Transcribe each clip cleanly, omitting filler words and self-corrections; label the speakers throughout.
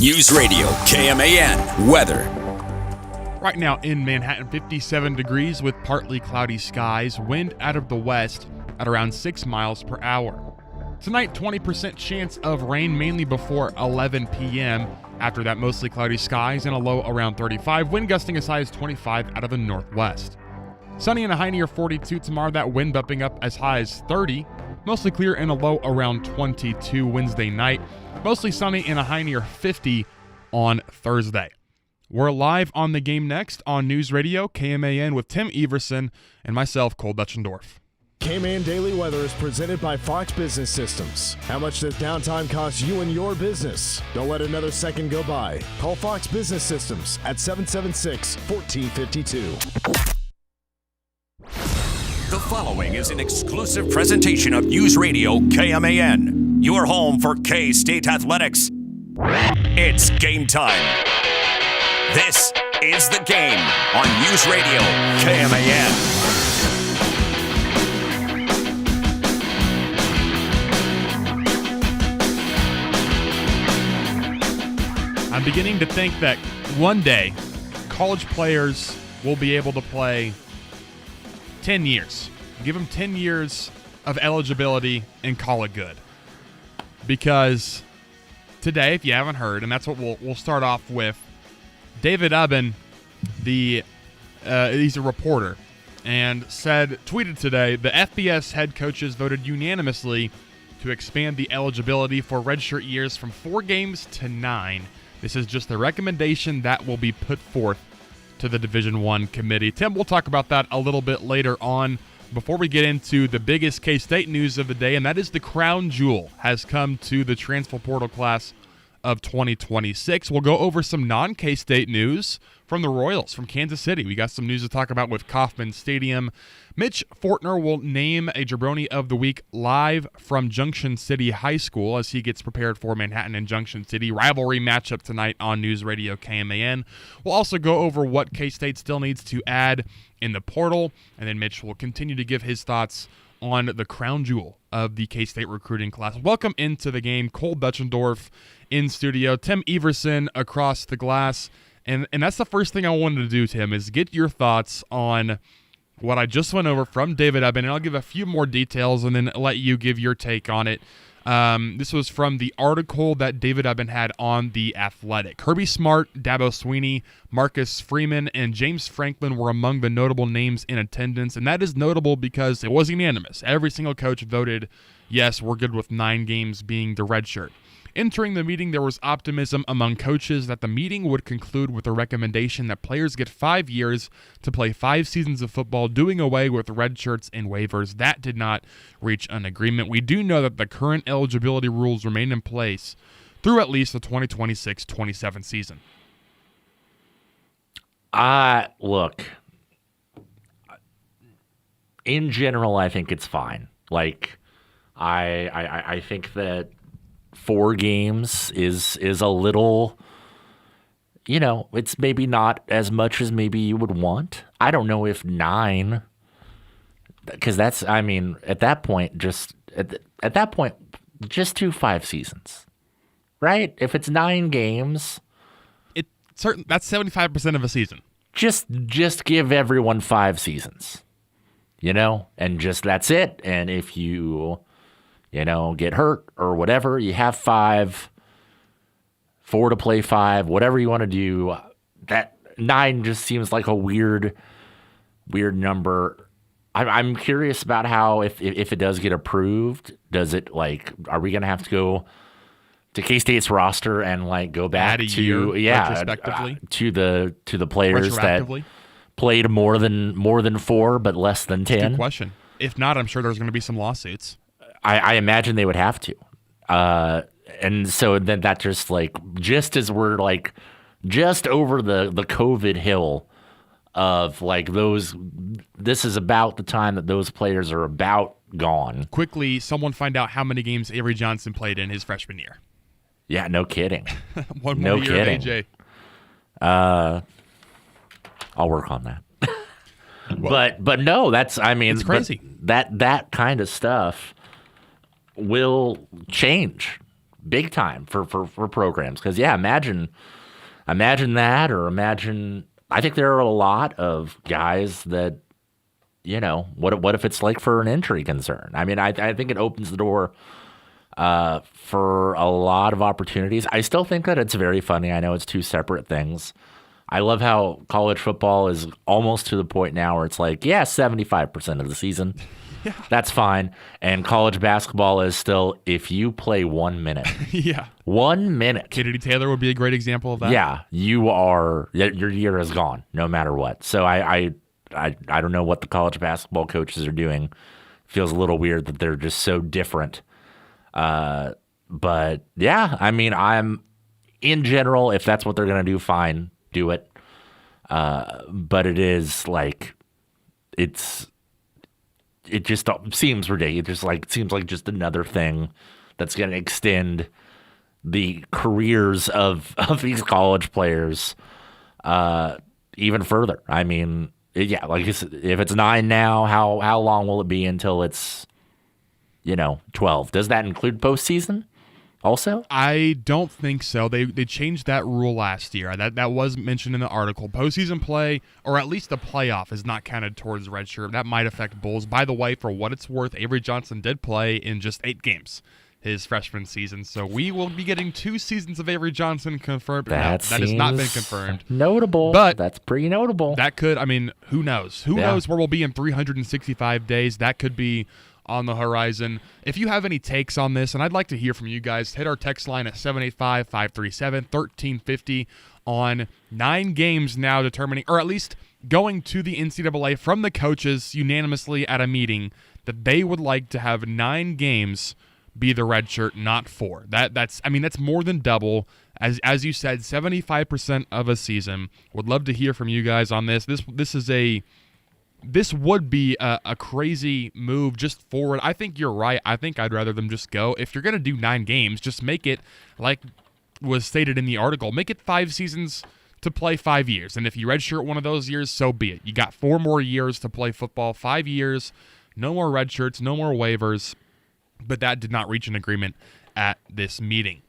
Speaker 1: News Radio KMAN weather.
Speaker 2: Right now in Manhattan, 57 degrees with partly cloudy skies, wind out of the west at around 6 miles per hour. Tonight, 20% chance of rain mainly before 11 p.m. After that, mostly cloudy skies and a low around 35, wind gusting as high as 25 out of the northwest. Sunny and a high near 42 tomorrow, that wind bumping up as high as 30. Mostly clear and a low around 22 Wednesday night. Mostly sunny and a high near 50 on Thursday. We're live on the game next on News Radio KMAN with Tim Everson and myself, Cole Dutchendorf.
Speaker 3: KMAN Daily Weather is presented by Fox Business Systems. How much does downtime cost you and your business? Don't let another second go by. Call Fox Business Systems at 776-1452.
Speaker 1: The following is an exclusive presentation of News Radio KMAN, your home for K-State athletics. It's game time. This is The Game on News Radio KMAN.
Speaker 2: I'm beginning to think that one day college players will be able to play 10 years. Give them 10 years of eligibility and call it good. Because today, if you haven't heard, and that's what we'll start off with, David Ubben, he's a reporter, and tweeted today, the FBS head coaches voted unanimously to expand the eligibility for redshirt years from 4 games to 9. This is just a recommendation that will be put forth to the Division I committee. Tim, we'll talk about that a little bit later on. Before we get into the biggest K-State news of the day, and that is the crown jewel has come to the transfer portal class of 2026. We'll go over some non-K-State news from the Royals from Kansas City. We got some news to talk about with Kauffman Stadium. Mitch Fortner will name a Jabroni of the Week live from Junction City High School as he gets prepared for Manhattan and Junction City rivalry matchup tonight on News Radio KMAN. We'll also go over what K-State still needs to add in the portal, and then Mitch will continue to give his thoughts on the crown jewel of the K-State recruiting class. Welcome into the game, Cole Dutchendorf in studio, Tim Everson across the glass. And that's the first thing I wanted to do, Tim, is get your thoughts on what I just went over from David Ubben, and I'll give a few more details and then let you give your take on it. This was from the article that David Ubben had on The Athletic. Kirby Smart, Dabo Swinney, Marcus Freeman, and James Franklin were among the notable names in attendance, and that is notable because it was unanimous. Every single coach voted, yes, we're good with 9 games being the red shirt. Entering the meeting, there was optimism among coaches that the meeting would conclude with a recommendation that players get 5 years to play 5 seasons of football, doing away with red shirts and waivers. That did not reach an agreement. We do know that the current eligibility rules remain in place through at least the 2026-27 season.
Speaker 4: Look, in general, I think it's fine. Like, I think that 4 games is a little, it's maybe not as much as maybe you would want. I don't know if 9, because at that point, just do 5 seasons, right? If it's 9 games,
Speaker 2: that's 75% of a season.
Speaker 4: Just give everyone 5 seasons, and just that's it. And if you get hurt or whatever, you have 5, 4 to play 5, whatever you want to do. That 9 just seems like a weird number. I'm curious about how, if it does get approved, does it, are we going to have to go to K-State's roster and go back to the players that played more than 4 but less than 10?
Speaker 2: Good question. If not, I'm sure there's going to be some lawsuits.
Speaker 4: I imagine they would have to. And so then that just as we're just over the COVID hill of this is about the time that those players are about gone.
Speaker 2: Quickly, someone find out how many games Avery Johnson played in his freshman year.
Speaker 4: Yeah, no kidding.
Speaker 2: One more year of AJ.
Speaker 4: I'll work on that. But no, it's
Speaker 2: crazy.
Speaker 4: That kind of stuff will change big time for programs. Because imagine that, or imagine. I think there are a lot of guys that, what if it's like for an injury concern? I mean, I think it opens the door for a lot of opportunities. I still think that it's very funny. I know it's two separate things. I love how college football is almost to the point now where it's like, 75% of the season. Yeah. That's fine. And college basketball is still, if you play 1 minute. 1 minute.
Speaker 2: Kennedy Taylor would be a great example of that.
Speaker 4: Yeah. Your year is gone, no matter what. So I don't know what the college basketball coaches are doing. Feels a little weird that they're just so different. But yeah, I mean, I'm in general, if that's what they're going to do, fine, do it. But it is like, it just seems ridiculous. It seems like just another thing that's going to extend the careers of these college players even further. I mean, like if it's 9 now, how long will it be until it's 12? Does that include postseason also?
Speaker 2: I don't think so. They changed that rule last year. That was mentioned in the article. Postseason play, or at least the playoff, is not counted towards redshirt. That might affect Bulls. By the way, for what it's worth, Avery Johnson did play in just 8 games his freshman season. So we will be getting 2 seasons of Avery Johnson confirmed. That has not been confirmed.
Speaker 4: Notable. But that's pretty notable.
Speaker 2: That could, who knows? Who knows where we'll be in 365 days? That could be on the horizon. If you have any takes on this, and I'd like to hear from you guys, hit our text line at 785-537-1350 on 9 games now determining, or at least going to the NCAA from the coaches unanimously at a meeting that they would like to have 9 games be the red shirt, not 4. That's more than double. As you said, 75% of a season. Would love to hear from you guys on this. This would be a crazy move just forward. I think you're right. I think I'd rather them just go. If you're going to do 9 games, just make it, like was stated in the article, make it 5 seasons to play 5 years. And if you redshirt one of those years, so be it. You got 4 more years to play football, 5 years, no more redshirts, no more waivers. But that did not reach an agreement at this meeting.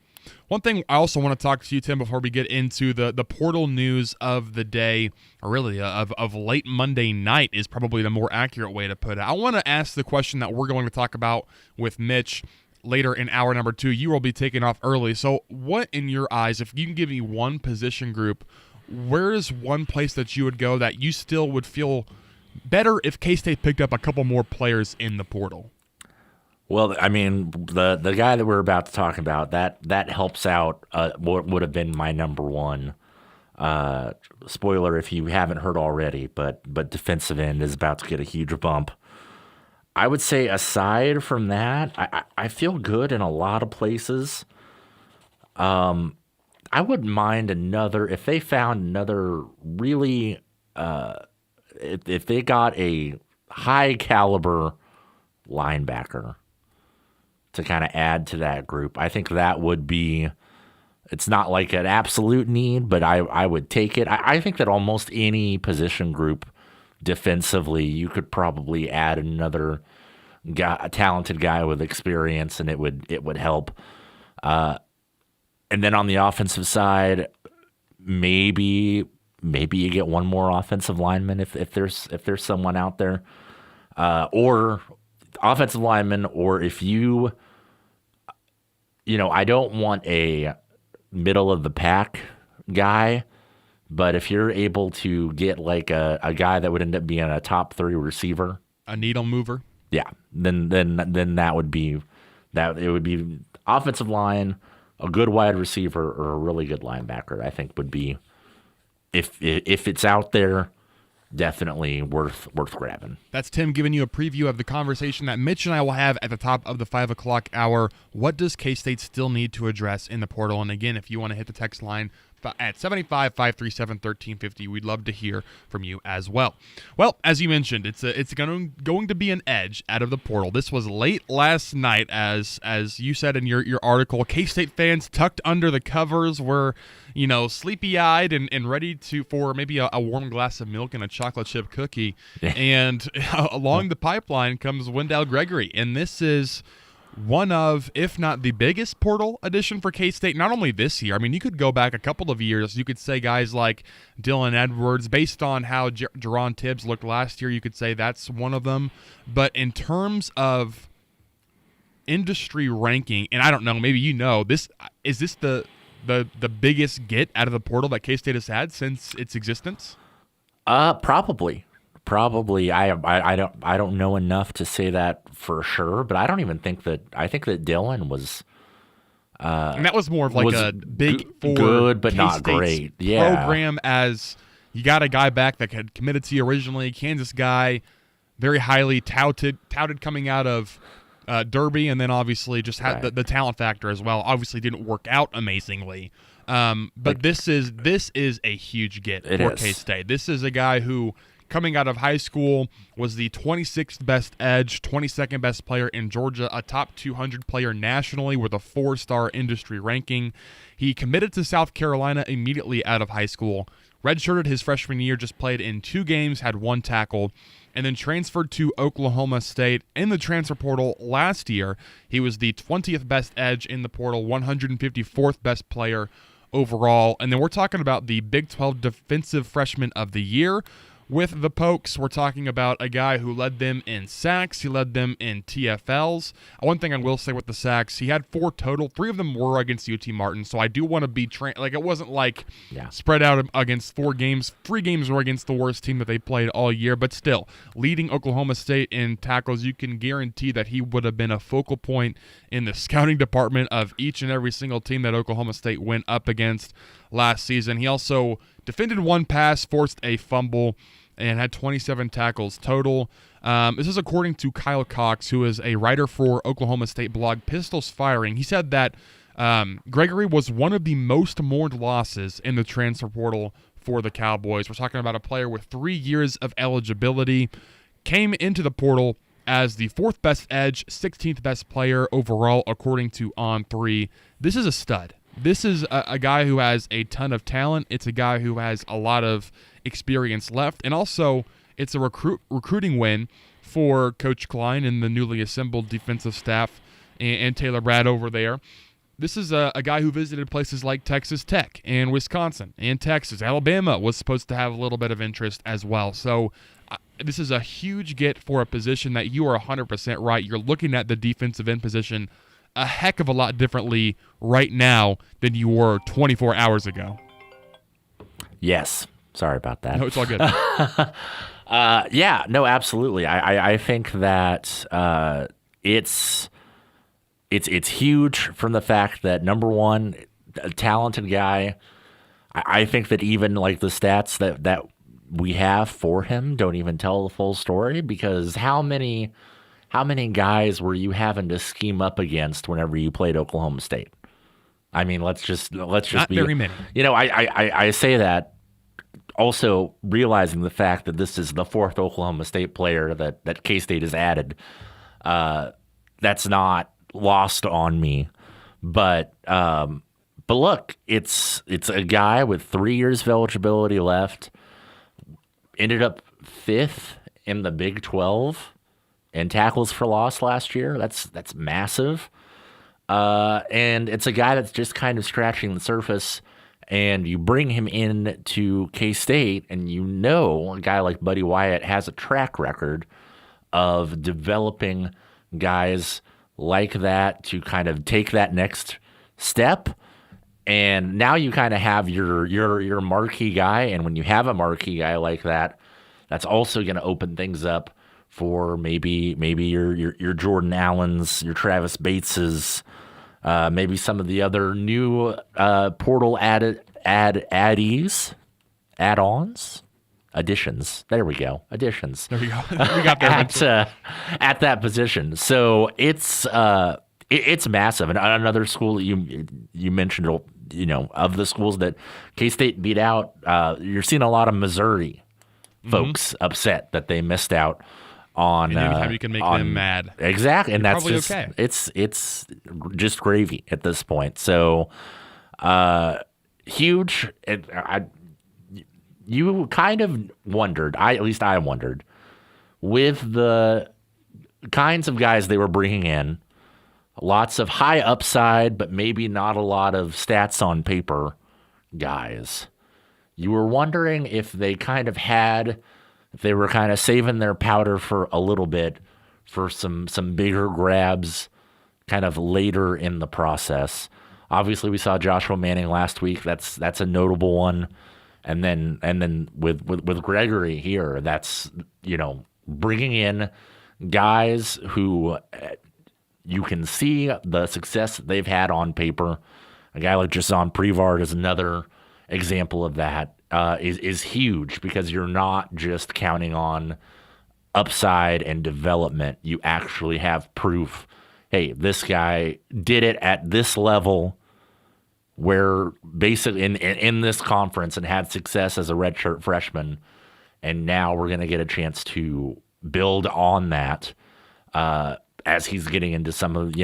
Speaker 2: One thing I also want to talk to you, Tim, before we get into the portal news of the day, or really of late Monday night is probably the more accurate way to put it. I want to ask the question that we're going to talk about with Mitch later in hour number 2. You will be taking off early. So what, in your eyes, if you can give me one position group, where is one place that you would go that you still would feel better if K-State picked up a couple more players in the portal?
Speaker 4: Well, I mean, the guy that we're about to talk about, that helps out what would have been my number one. Spoiler if you haven't heard already, but defensive end is about to get a huge bump. I would say aside from that, I feel good in a lot of places. I wouldn't mind if they found another really, if they got a high caliber linebacker to kind of add to that group. I think that would be, it's not like an absolute need, but I would take it. I think that almost any position group defensively, you could probably add another guy, a talented guy with experience, and it would help. And then on the offensive side, maybe you get one more offensive lineman if there's someone out there, or offensive lineman, or if I don't want a middle of the pack guy, but if you're able to get like a guy that would end up being a top 3 receiver,
Speaker 2: a needle mover,
Speaker 4: then that would be that. It would be offensive line, a good wide receiver, or a really good linebacker. I think would be, if it's out there, definitely worth grabbing.
Speaker 2: That's Tim giving you a preview of the conversation that Mitch and I will have at the top of the 5 o'clock hour. What does K-State still need to address in the portal? And again, if you want to hit the text line at 785-537-1350, we'd love to hear from you as well. Well, as you mentioned, it's going to be an edge out of the portal. This was late last night, as you said in your article. K-State fans tucked under the covers were, sleepy-eyed and ready for maybe a warm glass of milk and a chocolate chip cookie. And along the pipeline comes Wendell Gregory, and this is one of, if not the biggest portal addition for K-State, not only this year. I mean, you could go back a couple of years. You could say guys like Dylan Edwards, based on how Jerron Tibbs looked last year, you could say that's one of them. But in terms of industry ranking, and I don't know, maybe is this the biggest get out of the portal that K-State has had since its existence?
Speaker 4: Probably. I don't know enough to say that for sure, but I don't even think that. I think that Dylan was.
Speaker 2: And that was more of like a big four,
Speaker 4: good but not
Speaker 2: K-State's
Speaker 4: great. Yeah.
Speaker 2: program, as you got a guy back that had committed to you originally, Kansas guy, very highly touted coming out of Derby, and then obviously just had the talent factor as well. Obviously didn't work out amazingly. But this is a huge get for K-State. This is a guy who, coming out of high school, was the 26th best edge, 22nd best player in Georgia, a top 200 player nationally with a 4-star industry ranking. He committed to South Carolina immediately out of high school, redshirted his freshman year, just played in 2 games, had 1 tackle, and then transferred to Oklahoma State in the transfer portal last year. He was the 20th best edge in the portal, 154th best player overall. And then we're talking about the Big 12 Defensive Freshman of the Year. With the Pokes, we're talking about a guy who led them in sacks. He led them in TFLs. One thing I will say with the sacks, he had 4 total. 3 of them were against UT Martin, so I do want to be it wasn't like spread out against 4 games. 3 games were against the worst team that they played all year, but still, leading Oklahoma State in tackles, you can guarantee that he would have been a focal point in the scouting department of each and every single team that Oklahoma State went up against last season. He also defended 1 pass, forced a fumble, and had 27 tackles total. This is according to Kyle Cox, who is a writer for Oklahoma State blog Pistols Firing. He said that Gregory was one of the most mourned losses in the transfer portal for the Cowboys. We're talking about a player with 3 years of eligibility, came into the portal as the 4th best edge, 16th best player overall, according to On3. This is a stud. This is a guy who has a ton of talent. It's a guy who has a lot of experience left. And also, it's a recruiting win for Coach Klein and the newly assembled defensive staff and Taylor Brad over there. This is a guy who visited places like Texas Tech and Wisconsin and Texas. Alabama was supposed to have a little bit of interest as well. So this is a huge get for a position that you are 100% right. You're looking at the defensive end position a heck of a lot differently right now than you were 24 hours ago.
Speaker 4: Yes. Sorry about that.
Speaker 2: No, it's all good.
Speaker 4: Yeah, no, absolutely. I think that it's huge from the fact that, number one, a talented guy. I think that even like the stats that we have for him don't even tell the full story, because how many guys were you having to scheme up against whenever you played Oklahoma State? I mean, let's just
Speaker 2: Not
Speaker 4: be
Speaker 2: very many.
Speaker 4: You know, I say that also realizing the fact that this is the 4th Oklahoma State player that K-State has added. That's not lost on me. But look, it's a guy with 3 years of eligibility left. Ended up 5th in the Big 12 and tackles for loss last year. That's massive. And it's a guy that's just kind of scratching the surface, and you bring him in to K-State, and a guy like Buddy Wyatt has a track record of developing guys like that to kind of take that next step. And now you kind of have your marquee guy, and when you have a marquee guy like that, that's also going to open things up for maybe your Jordan Allens, your Travis Bateses, maybe some of the other new portal additions. There we go, additions.
Speaker 2: There we go. We got there
Speaker 4: at that position. So it's massive. And another school that you mentioned, of the schools that K-State beat out, you're seeing a lot of Missouri folks upset that they missed out on.
Speaker 2: And anytime you can make them mad,
Speaker 4: exactly, and that's
Speaker 2: probably
Speaker 4: just
Speaker 2: okay.
Speaker 4: It's just gravy at this point. So huge. You kind of wondered, at least I wondered, with the kinds of guys they were bringing in, lots of high upside, but maybe not a lot of stats on paper guys. You were wondering if they were kind of saving their powder for a little bit for some bigger grabs kind of later in the process. Obviously, we saw Joshua Manning last week. That's a notable one. And then with Gregory here, that's, bringing in guys who you can see the success that they've had on paper. A guy like Jason Prevard is another example of that. Is huge because you're not just counting on upside and development. You actually have proof. Hey, this guy did it at this level where basically in this conference and had success as a redshirt freshman, and now we're going to get a chance to build on that as he's getting into some of,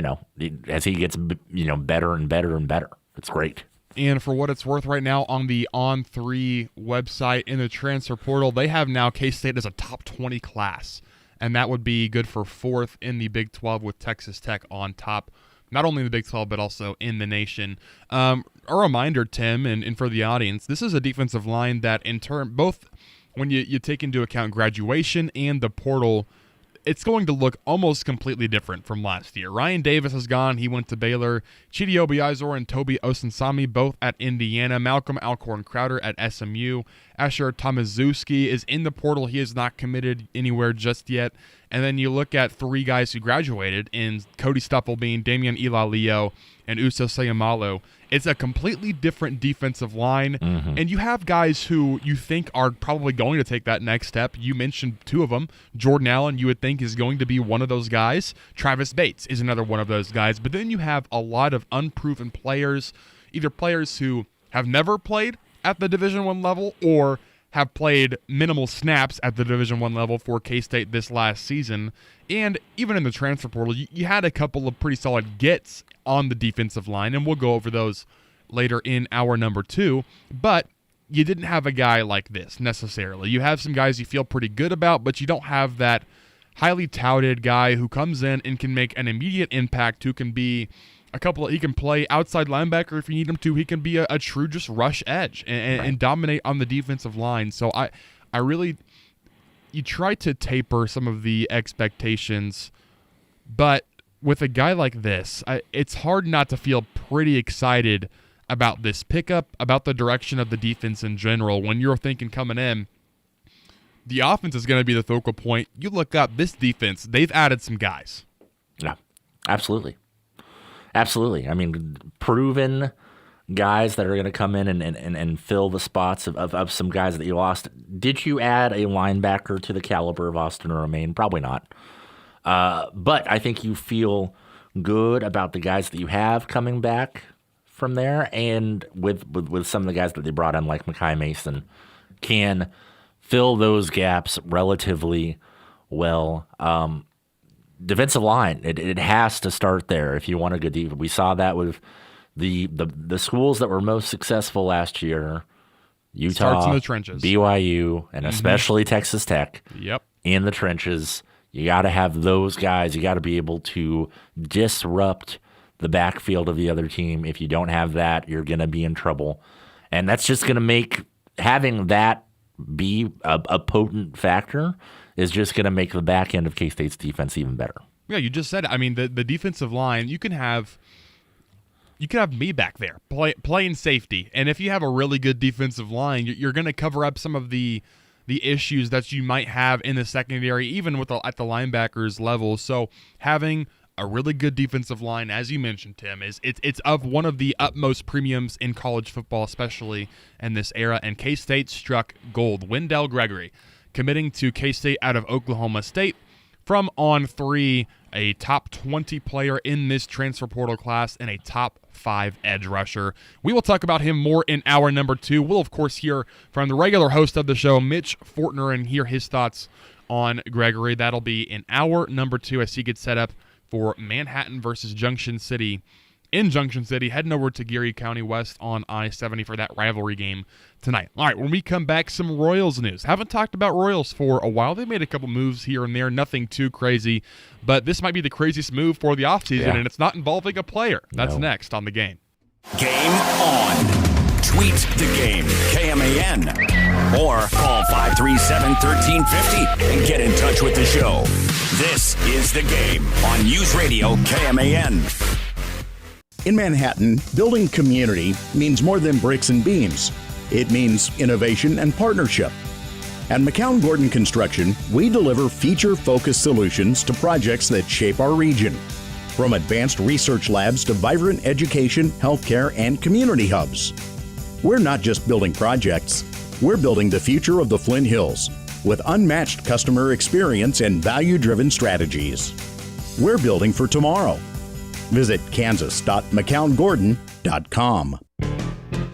Speaker 4: as he gets, better and better and better. It's great.
Speaker 2: And for what it's worth right now on the On3 website in the transfer portal, they have now K-State as a top 20 class. And that would be good for 4th in the Big 12 with Texas Tech on top, not only in the Big 12, but also in the nation. A reminder, Tim, and for the audience, this is a defensive line that in turn, both when you take into account graduation and the portal, it's going to look almost completely different from last year. Ryan Davis is gone. He went to Baylor. Chidi Obiazor and Toby Osensami both at Indiana. Malcolm Alcorn-Crowder at SMU. Asher Tomaszewski is in the portal. He is not committed anywhere just yet. And then you look at 3 guys who graduated in Cody Stufflebean, Damian Ilalio, and Uso Sayamalu. It's a completely different defensive line, and you have guys who you think are probably going to take that next step. You mentioned 2 of them. Jordan Allen, you would think, is going to be one of those guys. Travis Bates is another one of those guys. But then you have a lot of unproven players, either players who have never played at the Division I level or have played minimal snaps at the Division I level for K-State this last season. And even in the transfer portal, you had a couple of pretty solid gets on the defensive line, and we'll go over those later in hour number 2. But you didn't have a guy like this necessarily. You have some guys you feel pretty good about, but you don't have that highly touted guy who comes in and can make an immediate impact, who can be he can play outside linebacker if you need him to. He can be a true just rush edge and dominate on the defensive line. So I really, you try to taper some of the expectations, but with a guy like this, it's hard not to feel pretty excited about this pickup, about the direction of the defense in general. When you're thinking coming in, the offense is going to be the focal point. You look up this defense, they've added some guys.
Speaker 4: Yeah, absolutely. Absolutely. I mean, proven guys that are going to come in and fill the spots of some guys that you lost. Did you add a linebacker to the caliber of Austin Romaine? Probably not. But I think you feel good about the guys that you have coming back from there, and with some of the guys that they brought in, like Mekhi Mason, can fill those gaps relatively well. Defensive line, it has to start there if you want a good defense. We saw that with the schools that were most successful last year, Utah,
Speaker 2: starts in the trenches.
Speaker 4: BYU, and especially Texas Tech.
Speaker 2: Yep.
Speaker 4: In the trenches. You got to have those guys. You got to be able to disrupt the backfield of the other team. If you don't have that, you're going to be in trouble. And that's just going to make having that be a potent factor is just going to make the back end of K-State's defense even better.
Speaker 2: Yeah, you just said it. I mean, the defensive line, you can have me back there playing safety. And if you have a really good defensive line, you're going to cover up some of the issues that you might have in the secondary, even at the linebackers level. So having a really good defensive line, as you mentioned, Tim, it's of one of the utmost premiums in college football, especially in this era. And K-State struck gold. Wendell Gregory committing to K-State out of Oklahoma State from On3, a top 20 player in this transfer portal class and a top 5 edge rusher. We will talk about him more in hour number 2. We'll, of course, hear from the regular host of the show, Mitch Fortner, and hear his thoughts on Gregory. That'll be in hour number 2 as he gets set up for Manhattan versus Junction City in Junction City, heading over to Geary County West on I-70 for that rivalry game tonight. All right, when we come back, some Royals news. Haven't talked about Royals for a while. They made a couple moves here and there, nothing too crazy, but this might be the craziest move for the offseason, and it's not involving a player. That's next on The Game.
Speaker 1: Game on. Tweet the game, KMAN. Or call 537-1350 and get in touch with the show. This is The Game on News Radio KMAN.
Speaker 5: In Manhattan, building community means more than bricks and beams. It means innovation and partnership. At McCown Gordon Construction, we deliver feature-focused solutions to projects that shape our region. From advanced research labs to vibrant education, healthcare, and community hubs. We're not just building projects, we're building the future of the Flint Hills with unmatched customer experience and value-driven strategies. We're building for tomorrow. Visit kansas.mccown-gordon.com.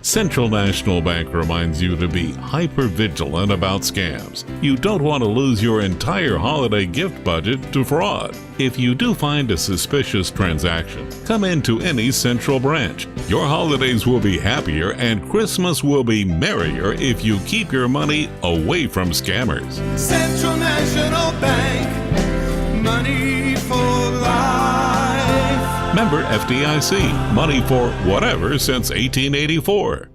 Speaker 6: Central National Bank reminds you to be hyper-vigilant about scams. You don't want to lose your entire holiday gift budget to fraud. If you do find a suspicious transaction, come into any Central branch. Your holidays will be happier and Christmas will be merrier if you keep your money away from scammers.
Speaker 7: Central National Bank, money for life.
Speaker 6: Member FDIC, money for whatever since 1884.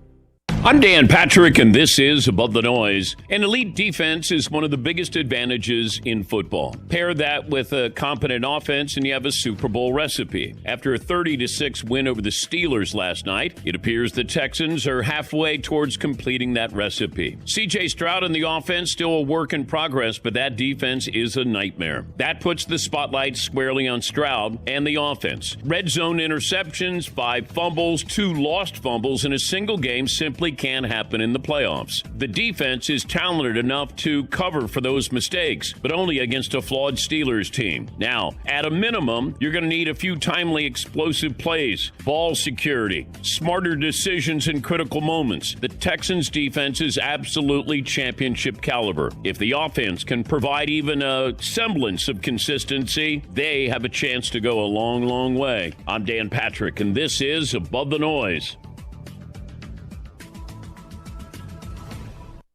Speaker 8: I'm Dan Patrick, and this is Above the Noise. An elite defense is one of the biggest advantages in football. Pair that with a competent offense, and you have a Super Bowl recipe. After a 30-6 win over the Steelers last night, it appears the Texans are halfway towards completing that recipe. C.J. Stroud and the offense still a work in progress, but that defense is a nightmare. That puts the spotlight squarely on Stroud and the offense. Red zone interceptions, 5 fumbles, 2 lost fumbles in a single game simply can happen in the playoffs. The defense is talented enough to cover for those mistakes, but only against a flawed Steelers team. Now, at a minimum, you're going to need a few timely explosive plays, ball security, smarter decisions in critical moments. The Texans' defense is absolutely championship caliber. If the offense can provide even a semblance of consistency, they have a chance to go a long, long way. I'm Dan Patrick, and this is Above the Noise.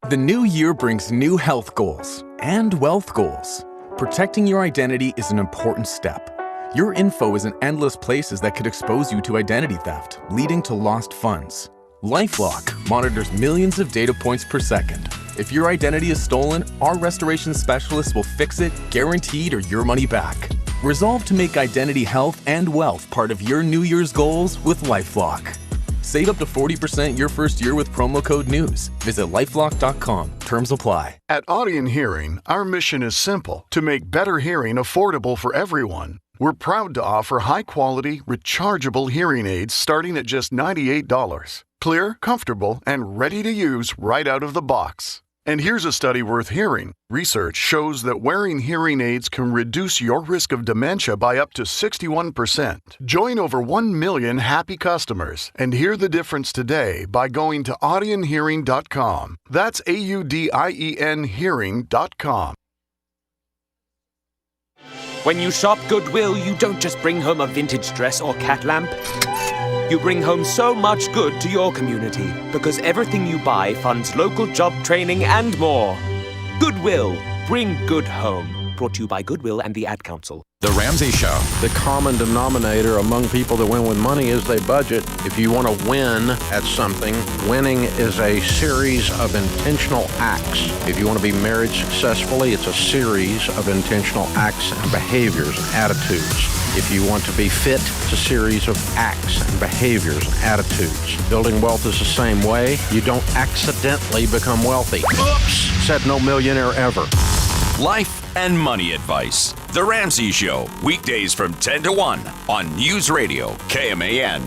Speaker 9: The new year brings new health goals and wealth goals. Protecting your identity is an important step. Your info is in endless places that could expose you to identity theft, leading to lost funds. LifeLock monitors millions of data points per second. If your identity is stolen, our restoration specialists will fix it, guaranteed, or your money back. Resolve to make identity health and wealth part of your New Year's goals with LifeLock. Save up to 40% your first year with promo code NEWS. Visit LifeLock.com. Terms apply.
Speaker 10: At Audion Hearing, our mission is simple: to make better hearing affordable for everyone. We're proud to offer high-quality, rechargeable hearing aids starting at just $98. Clear, comfortable, and ready to use right out of the box. And here's a study worth hearing. Research shows that wearing hearing aids can reduce your risk of dementia by up to 61%. Join over 1 million happy customers and hear the difference today by going to audionhearing.com. That's AUDIEN hearing.com.
Speaker 11: When you shop Goodwill, you don't just bring home a vintage dress or cat lamp. You bring home so much good to your community because everything you buy funds local job training and more. Goodwill. Bring good home. Brought to you by Goodwill and the Ad Council.
Speaker 12: The Ramsey Show. The common denominator among people that win with money is they budget. If you want to win at something, winning is a series of intentional acts. If you want to be married successfully, it's a series of intentional acts and behaviors and attitudes. If you want to be fit, it's a series of acts and behaviors and attitudes. Building wealth is the same way. You don't accidentally become wealthy. Oops! Said no millionaire ever.
Speaker 1: Life and money advice. The Ramsey Show, weekdays from 10 to 1 on News Radio KMAN.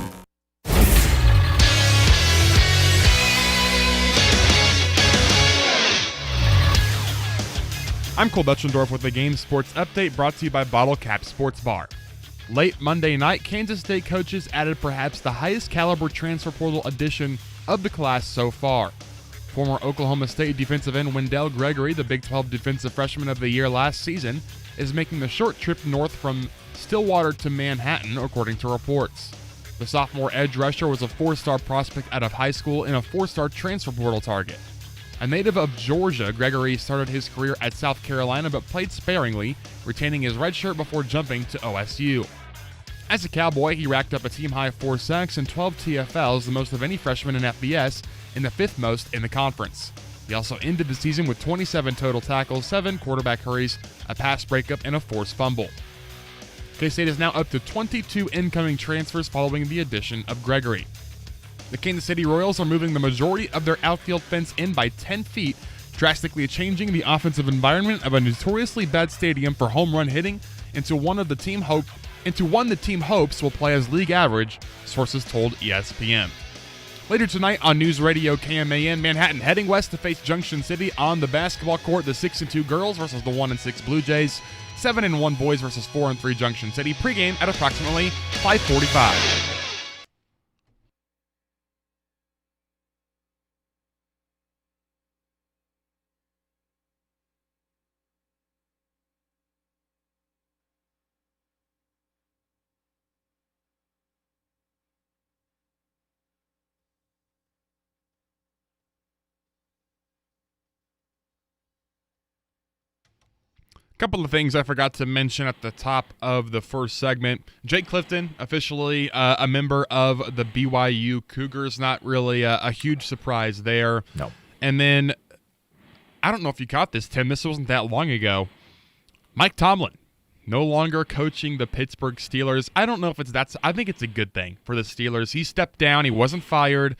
Speaker 2: I'm Cole Betchendorf with the Game Sports Update brought to you by Bottle Cap Sports Bar. Late Monday night, Kansas State coaches added perhaps the highest caliber transfer portal addition of the class so far. Former Oklahoma State defensive end Wendell Gregory, the Big 12 Defensive Freshman of the Year last season, is making the short trip north from Stillwater to Manhattan, according to reports. The sophomore edge rusher was a 4-star prospect out of high school and a 4-star transfer portal target. A native of Georgia, Gregory started his career at South Carolina but played sparingly, retaining his red shirt before jumping to OSU. As a Cowboy, he racked up a team-high 4 sacks and 12 TFLs, the most of any freshman in FBS, and the 5th most in the conference. He also ended the season with 27 total tackles, 7 quarterback hurries, a pass breakup, and a forced fumble. K-State is now up to 22 incoming transfers following the addition of Gregory. The Kansas City Royals are moving the majority of their outfield fence in by 10 feet, drastically changing the offensive environment of a notoriously bad stadium for home run hitting into one the team hopes will play as league average, sources told ESPN. Later tonight on News Radio KMAN, Manhattan heading west to face Junction City on the basketball court. The 6-2 girls versus the 1-6 Blue Jays. 7-1 boys versus 4-3 Junction City. Pregame at approximately 5:45. Couple of things I forgot to mention at the top of the first segment. Jake Clifton, officially a member of the BYU Cougars. Not really a huge surprise there.
Speaker 4: No.
Speaker 2: And then, I don't know if you caught this, Tim. This wasn't that long ago. Mike Tomlin, no longer coaching the Pittsburgh Steelers. I don't know if I think it's a good thing for the Steelers. He stepped down. He wasn't fired.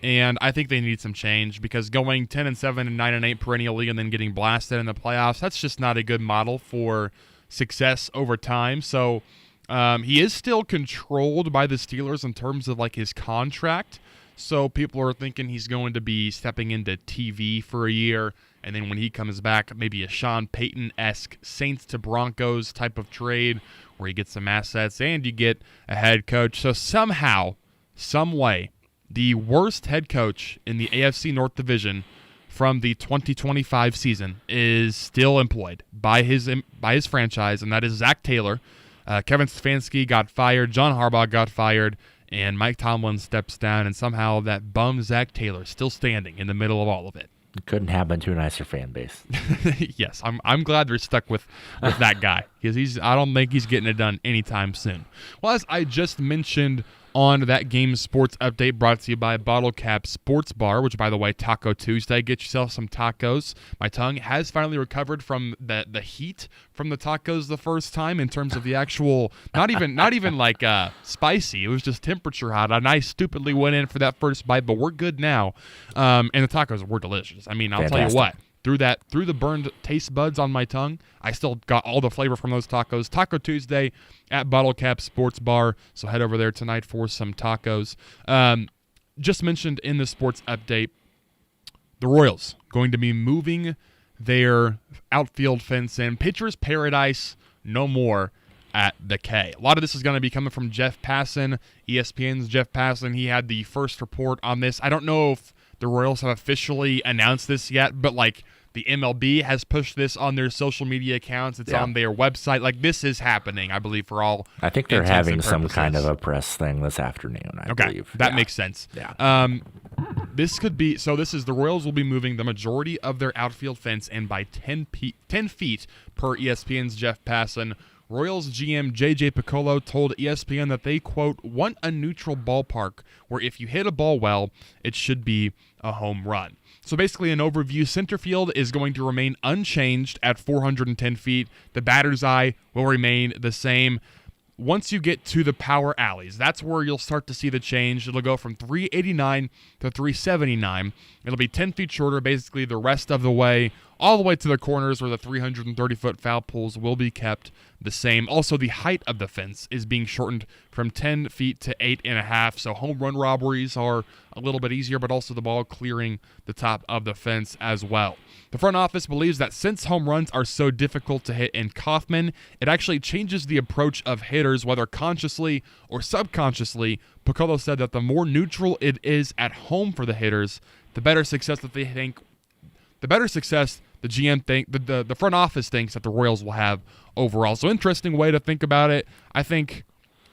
Speaker 2: And I think they need some change because going 10-7 and 9-8 perennially and then getting blasted in the playoffs, that's just not a good model for success over time. So he is still controlled by the Steelers in terms of like his contract. So people are thinking he's going to be stepping into TV for a year. And then when he comes back, maybe a Sean Payton-esque Saints to Broncos type of trade where he gets some assets and you get a head coach. So somehow, some way, the worst head coach in the AFC North Division from the 2025 season is still employed by his franchise, and that is Zach Taylor. Kevin Stefanski got fired, John Harbaugh got fired, and Mike Tomlin steps down, and somehow that bum Zach Taylor still standing in the middle of all of it.
Speaker 4: It couldn't happen to a nicer fan base.
Speaker 2: Yes, I'm glad they're stuck with that guy because I don't think he's getting it done anytime soon. Well, as I just mentioned on that game sports update brought to you by Bottle Cap Sports Bar, which, by the way, Taco Tuesday. Get yourself some tacos. My tongue has finally recovered from the heat from the tacos the first time in terms of the actual, not even like spicy. It was just temperature hot. And I stupidly went in for that first bite, but we're good now. And the tacos were delicious. I mean, I'll tell you what. Through the burned taste buds on my tongue, I still got all the flavor from those tacos. Taco Tuesday at Bottle Cap Sports Bar. So head over there tonight for some tacos. Just mentioned in the sports update, the Royals going to be moving their outfield fence in. Pitcher's Paradise, no more at the K. A lot of this is going to be coming from Jeff Passan, ESPN's Jeff Passan. He had the first report on this. I don't know if the Royals have officially announced this yet, but like the MLB has pushed this on their social media accounts. It's on their website. Like this is happening, I believe, for all.
Speaker 4: I think they're having some kind of a press thing this afternoon. I believe
Speaker 2: that makes sense.
Speaker 4: Yeah.
Speaker 2: This could be this is the Royals will be moving the majority of their outfield fence in by 10 feet per ESPN's Jeff Passan. Royals GM J.J. Piccolo told ESPN that they, quote, want a neutral ballpark where if you hit a ball well, it should be a home run. So basically an overview, center field is going to remain unchanged at 410 feet. The batter's eye will remain the same. Once you get to the power alleys, that's where you'll start to see the change. It'll go from 389 to 379. It'll be 10 feet shorter, basically the rest of the way, all the way to the corners where the 330-foot foul poles will be kept the same. Also, the height of the fence is being shortened from 10 feet to 8.5, so home run robberies are a little bit easier, but also the ball clearing the top of the fence as well. The front office believes that since home runs are so difficult to hit in Kauffman, it actually changes the approach of hitters, whether consciously or subconsciously. Piccolo said that the more neutral it is at home for the hitters, the better success that they think, the better success the GM the front office thinks that the Royals will have overall. So interesting way to think about it. I think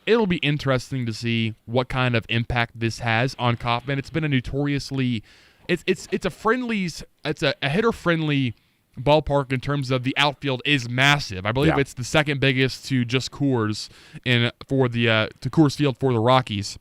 Speaker 2: it'll be interesting to see what kind of impact this has on Kauffman. It's been a notoriously it's a hitter friendly ballpark in terms of the outfield is massive. I believe it's the second biggest to just Coors to Coors Field for the Rockies.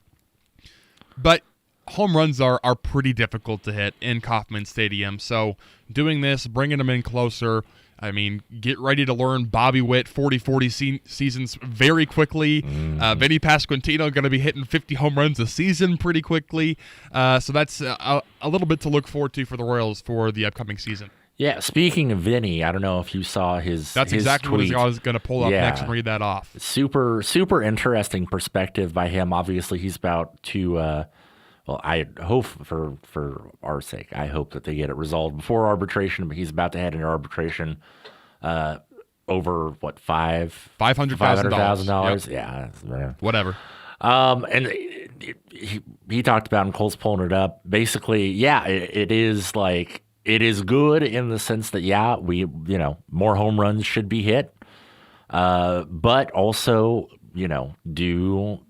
Speaker 2: But home runs are pretty difficult to hit in Kauffman Stadium. So doing this, bringing them in closer, I mean, get ready to learn Bobby Witt 40-40 seasons very quickly. Vinny Pasquantino going to be hitting 50 home runs a season pretty quickly. So that's a little bit to look forward to for the Royals for the upcoming season.
Speaker 4: Yeah, speaking of Vinny, I don't know if you saw his
Speaker 2: That's
Speaker 4: his
Speaker 2: exactly
Speaker 4: tweet.
Speaker 2: what I was going to pull up next and read that off.
Speaker 4: Super interesting perspective by him. Obviously, he's about to, well, I hope for our sake, I hope that they get it resolved before arbitration, but he's about to head into arbitration over, what, $500,000?
Speaker 2: Yep.
Speaker 4: Yeah.
Speaker 2: Whatever.
Speaker 4: And he talked about, and Cole's pulling it up, basically, it is like, it is good in the sense that, more home runs should be hit, but also, do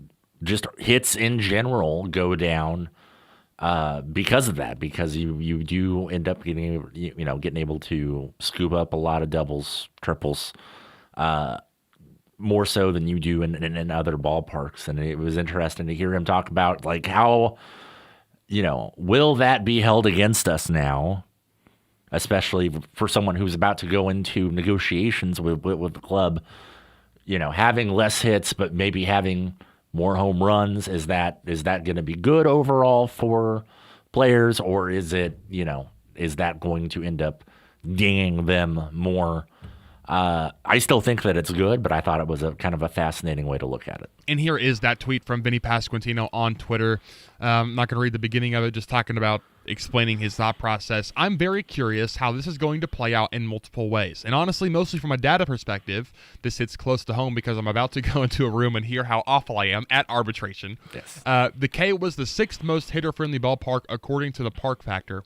Speaker 4: just hits in general go down because of that, because you do end up getting able to scoop up a lot of doubles, triples, more so than you do in other ballparks. And it was interesting to hear him talk about, like, how, will that be held against us now? Especially for someone who's about to go into negotiations with the club, having less hits but maybe having more home runs. Is that going to be good overall for players, or is it is that going to end up dinging them more? I still think that it's good, but I thought it was a kind of a fascinating way to look at it.
Speaker 2: And here is that tweet from Vinny Pasquantino on Twitter. I'm not going to read the beginning of it, just talking about explaining his thought process. I'm very curious how this is going to play out in multiple ways. And honestly, mostly from a data perspective, this hits close to home because I'm about to go into a room and hear how awful I am at arbitration.
Speaker 4: Yes.
Speaker 2: The K was the 6th most hitter-friendly ballpark according to the Park Factor.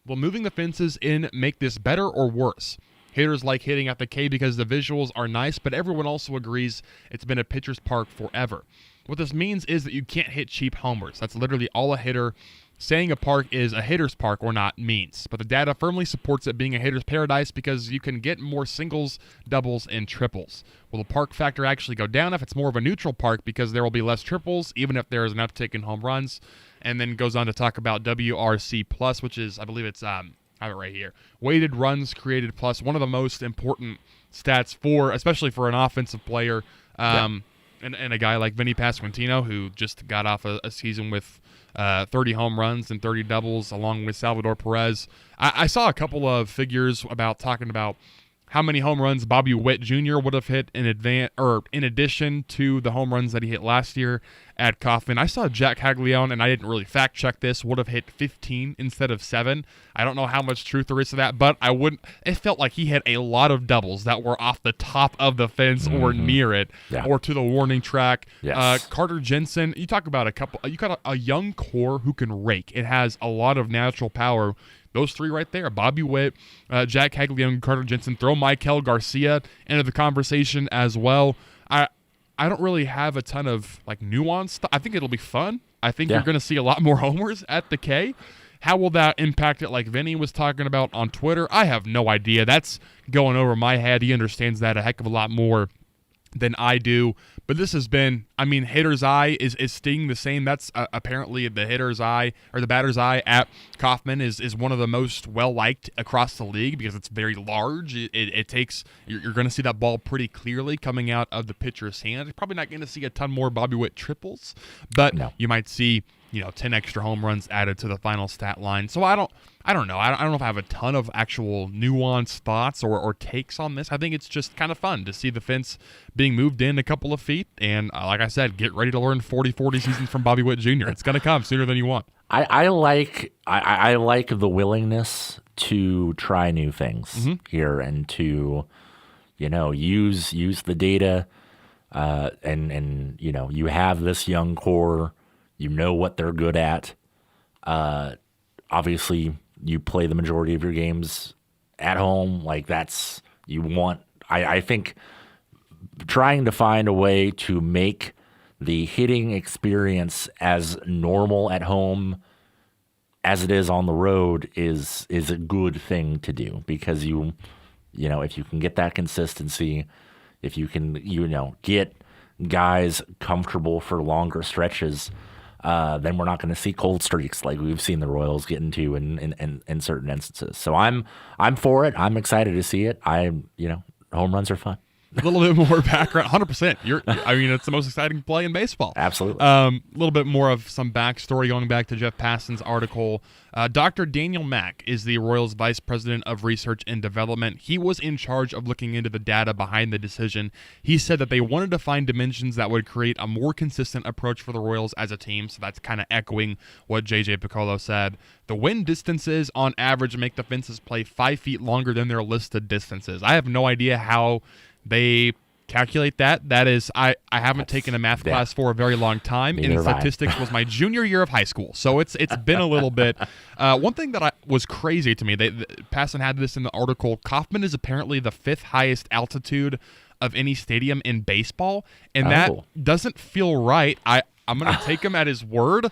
Speaker 2: Will moving the fences in make this better or worse? Hitters like hitting at the K because the visuals are nice, but everyone also agrees it's been a pitcher's park forever. What this means is that you can't hit cheap homers. That's literally all a hitter saying a park is a hitter's park or not means. But the data firmly supports it being a hitter's paradise because you can get more singles, doubles, and triples. Will the park factor actually go down if it's more of a neutral park because there will be less triples, even if there is an uptick in home runs? And then goes on to talk about WRC+, which is, I believe it's I have it right here. Weighted runs created plus, one of the most important stats especially for an offensive player, and a guy like Vinny Pasquantino, who just got off a season with 30 home runs and 30 doubles, along with Salvador Perez. I saw a couple of figures talking about how many home runs Bobby Witt Jr. would have hit in addition to the home runs that he hit last year at Kauffman. I saw Jack Caglione, and I didn't really fact check this, would have hit 15 instead of 7. I don't know how much truth there is to that, but it felt like he hit a lot of doubles that were off the top of the fence or near it, or to the warning track.
Speaker 4: Yes.
Speaker 2: Carter Jensen, you talk about you got a young core who can rake. It has a lot of natural power. Those three right there, Bobby Witt, Jack Caglione, Carter Jensen. Throw Michael Garcia into the conversation as well. I don't really have a ton of nuance. I think it'll be fun. I think you're going to see a lot more homers at the K. How will that impact it like Vinny was talking about on Twitter? I have no idea. That's going over my head. He understands that a heck of a lot more than I do. But this has been, hitter's eye is staying the same. That's apparently the hitter's eye, or the batter's eye at Kauffman is one of the most well-liked across the league because it's very large. It takes, you're going to see that ball pretty clearly coming out of the pitcher's hand. You're probably not going to see a ton more Bobby Witt triples, but you might see 10 extra home runs added to the final stat line. So I don't know. I don't know if I have a ton of actual nuanced thoughts or takes on this. I think it's just kind of fun to see the fence being moved in a couple of feet. And like I said, get ready to learn 40-40 seasons from Bobby Witt Jr. It's going to come sooner than you want.
Speaker 4: I like the willingness to try new things here and to, use the data and you have this young core. You know what they're good at. Obviously, you play the majority of your games at home. I think trying to find a way to make the hitting experience as normal at home as it is on the road is a good thing to do, because you know, if you can get that consistency, if you can, get guys comfortable for longer stretches, then we're not going to see cold streaks like we've seen the Royals get into in certain instances. So I'm for it. I'm excited to see it. Home runs are fun.
Speaker 2: A little bit more background, 100%. It's the most exciting play in baseball.
Speaker 4: Absolutely.
Speaker 2: A little bit more of some backstory going back to Jeff Passan's article. Dr. Daniel Mack is the Royals Vice President of Research and Development. He was in charge of looking into the data behind the decision. He said that they wanted to find dimensions that would create a more consistent approach for the Royals as a team. So that's kind of echoing what J.J. Piccolo said. The wind distances on average make the fences play 5 feet longer than their listed distances. I have no idea how they calculate that. That is, I haven't taken a math class for a very long time, and statistics was my junior year of high school, so it's been a little bit. One thing that was crazy to me, Passan had this in the article, Kauffman is apparently the 5th highest altitude of any stadium in baseball, and that doesn't feel right. I'm going to take him at his word.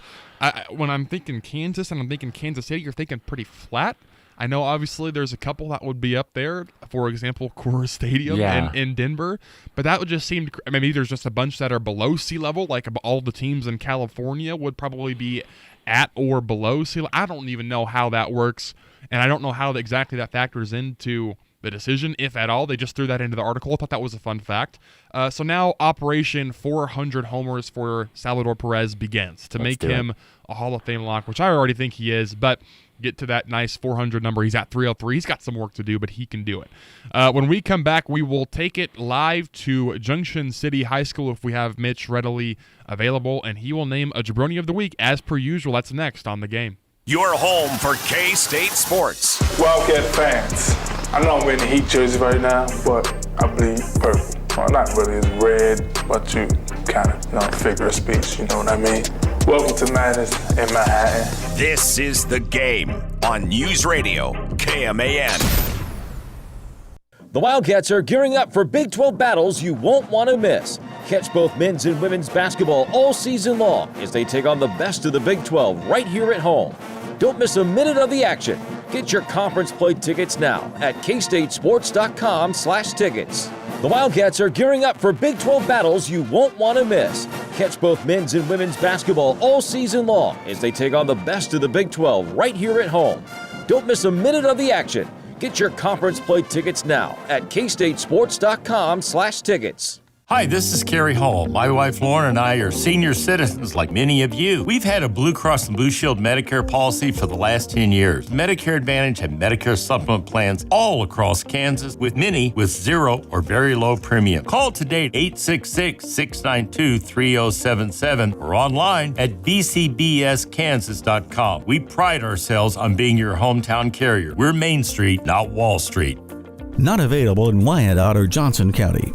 Speaker 2: When I'm thinking Kansas and I'm thinking Kansas City, you're thinking pretty flat. I know obviously there's a couple that would be up there, for example, Coors Stadium in Denver, but that would just seem, maybe there's just a bunch that are below sea level, like all the teams in California would probably be at or below sea level. I don't even know how that works, and I don't know how exactly that factors into the decision, if at all. They just threw that into the article. I thought that was a fun fact. So now Operation 400 homers for Salvador Perez begins to make him a Hall of Fame lock, which I already think he is, but get to that nice 400 number. He's at 303. He's got some work to do, but he can do it. When we come back, we will take it live to Junction City High School if we have Mitch readily available, and he will name a Jabroni of the Week as per usual. That's next on The Game.
Speaker 1: Your home for K-State sports.
Speaker 13: Wildcat fans, I know I'm wearing the Heat jersey right now, but I bleed purple. Well, not really, it's red, but you kind of, figure of speech, you know what I mean? Welcome to Madness in Manhattan.
Speaker 1: This is The Game on News Radio, KMAN.
Speaker 14: The Wildcats are gearing up for Big 12 battles you won't want to miss. Catch both men's and women's basketball all season long as they take on the best of the Big 12 right here at home. Don't miss a minute of the action. Get your conference play tickets now at kstatesports.com/tickets. The Wildcats are gearing up for Big 12 battles you won't want to miss. Catch both men's and women's basketball all season long as they take on the best of the Big 12 right here at home. Don't miss a minute of the action. Get your conference play tickets now at kstatesports.com/tickets.
Speaker 15: Hi, this is Carrie Hall. My wife Lauren and I are senior citizens like many of you. We've had a Blue Cross and Blue Shield Medicare policy for the last 10 years. Medicare Advantage and Medicare Supplement plans all across Kansas, with many with zero or very low premium. Call today 866-692-3077 or online at bcbskansas.com. We pride ourselves on being your hometown carrier. We're Main Street, not Wall Street.
Speaker 16: Not available in Wyandotte or Johnson County.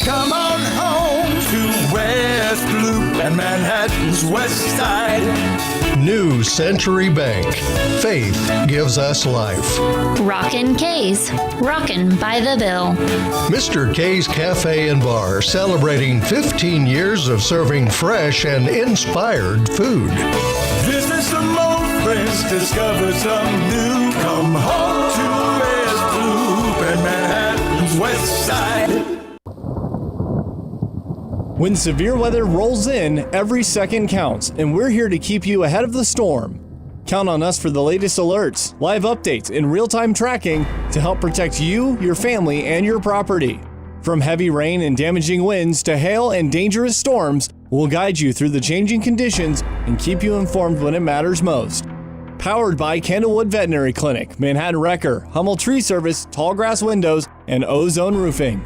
Speaker 7: Come on home to West Loop and Manhattan's West Side.
Speaker 17: New Century Bank. Faith gives us life.
Speaker 18: Rockin' K's. Rockin' by the Bill.
Speaker 17: Mr. K's Cafe and Bar, celebrating 15 years of serving fresh and inspired food.
Speaker 7: Visit some old friends, discover some new. Come home to West Loop and Manhattan's West Side.
Speaker 19: When severe weather rolls in, every second counts, and we're here to keep you ahead of the storm. Count on us for the latest alerts, live updates, and real-time tracking to help protect you, your family, and your property. From heavy rain and damaging winds to hail and dangerous storms, we'll guide you through the changing conditions and keep you informed when it matters most. Powered by Candlewood Veterinary Clinic, Manhattan Wrecker, Hummel Tree Service, Tallgrass Windows, and Ozone Roofing.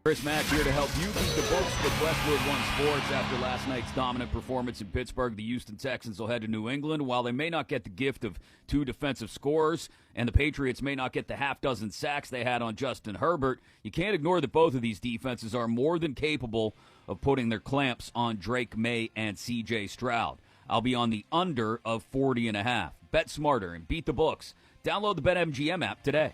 Speaker 20: Chris Mack here to help you beat the books with Westwood One Sports. After last night's dominant performance in Pittsburgh, the Houston Texans will head to New England. While they may not get the gift of two defensive scorers, and the Patriots may not get the half-dozen sacks they had on Justin Herbert, you can't ignore that both of these defenses are more than capable of putting their clamps on Drake May and C.J. Stroud. I'll be on the under of 40.5. Bet smarter and beat the books. Download the BetMGM app today.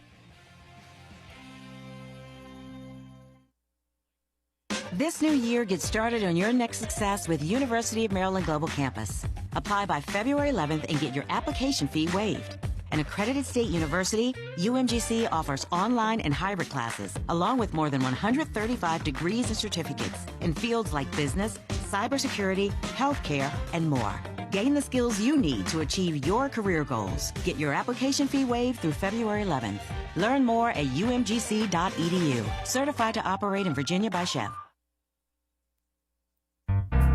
Speaker 21: This new year, get started on your next success with University of Maryland Global Campus. Apply by February 11th and get your application fee waived. An accredited state university, UMGC offers online and hybrid classes, along with more than 135 degrees and certificates in fields like business, cybersecurity, healthcare, and more. Gain the skills you need to achieve your career goals. Get your application fee waived through February 11th. Learn more at umgc.edu. Certified to operate in Virginia by Chef.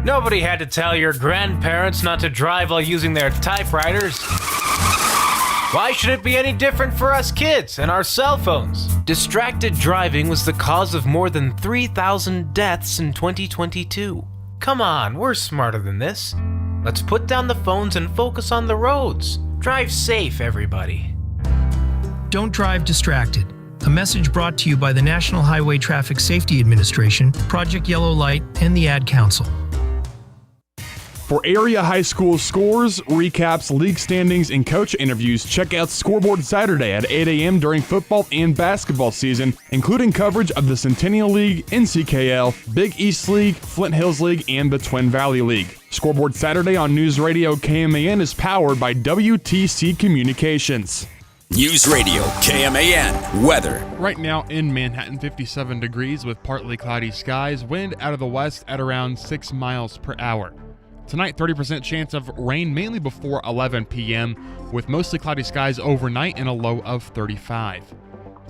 Speaker 22: Nobody had to tell your grandparents not to drive while using their typewriters. Why should it be any different for us kids and our cell phones? Distracted driving was the cause of more than 3,000 deaths in 2022. Come on, we're smarter than this. Let's put down the phones and focus on the roads. Drive safe, everybody.
Speaker 23: Don't drive distracted. A message brought to you by the National Highway Traffic Safety Administration, Project Yellow Light, and the Ad Council.
Speaker 2: For area high school scores, recaps, league standings, and coach interviews, check out Scoreboard Saturday at 8 a.m. during football and basketball season, including coverage of the Centennial League, NCKL, Big East League, Flint Hills League, and the Twin Valley League. Scoreboard Saturday on News Radio KMAN is powered by WTC Communications.
Speaker 1: News Radio KMAN weather.
Speaker 2: Right now in Manhattan, 57 degrees with partly cloudy skies, wind out of the west at around 6 miles per hour. Tonight, 30% chance of rain, mainly before 11 p.m., with mostly cloudy skies overnight and a low of 35.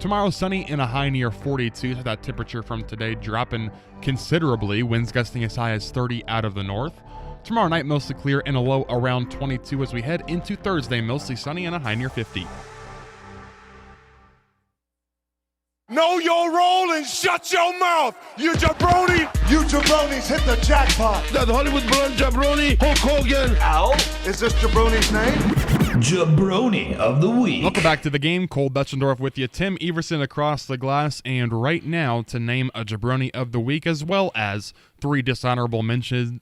Speaker 2: Tomorrow, sunny and a high near 42, so that temperature from today dropping considerably, winds gusting as high as 30 out of the north. Tomorrow night, mostly clear and a low around 22 as we head into Thursday, mostly sunny and a high near 50.
Speaker 7: Know your role and shut your mouth, you jabroni. You jabronis hit the jackpot. That Hollywood blonde jabroni, Hulk Hogan. Ow. Is this jabroni's name?
Speaker 2: Jabroni of the Week. Welcome back to the game. Cole Betchendorf with you. Tim Everson across the glass. And right now to name a Jabroni of the Week, as well as three dishonorable mentions.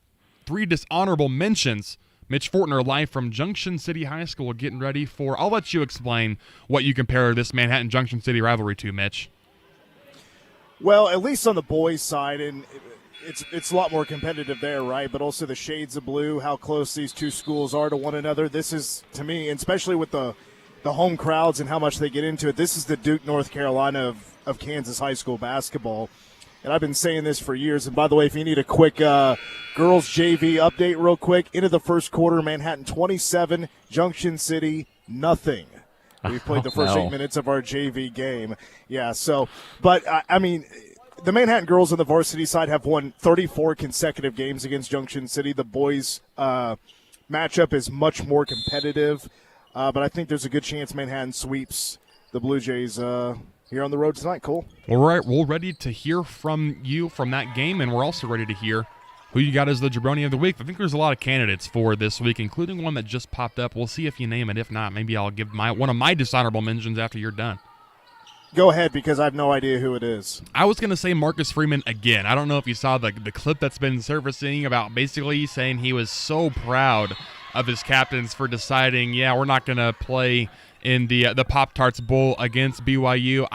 Speaker 2: Mitch Fortner live from Junction City High School getting ready for, I'll let you explain what you compare this Manhattan-Junction City rivalry to, Mitch.
Speaker 3: Well, at least on the boys' side, and it's a lot more competitive there, right? But also the shades of blue, how close these two schools are to one another. This is, to me, and especially with the home crowds and how much they get into it, this is the Duke, North Carolina of Kansas high school basketball. And I've been saying this for years. And by the way, if you need a quick girls JV update real quick, into the first quarter, Manhattan 27, Junction City nothing. We've played the first 8 minutes of our JV game. Yeah, so, but, I mean, the Manhattan girls on the varsity side have won 34 consecutive games against Junction City. The boys' matchup is much more competitive, but I think there's a good chance Manhattan sweeps the Blue Jays here on the road tonight, Cole.
Speaker 2: All right, we're ready to hear from you from that game, and we're also ready to hear who you got as the Jabroni of the Week. I think there's a lot of candidates for this week, including one that just popped up. We'll see if you name it. If not, maybe I'll give one of my dishonorable mentions after you're done.
Speaker 3: Go ahead, because I have no idea who it is.
Speaker 2: I was going to say Marcus Freeman again. I don't know if you saw the clip that's been surfacing about basically saying he was so proud of his captains for deciding, we're not going to play in the Pop-Tarts Bowl against BYU.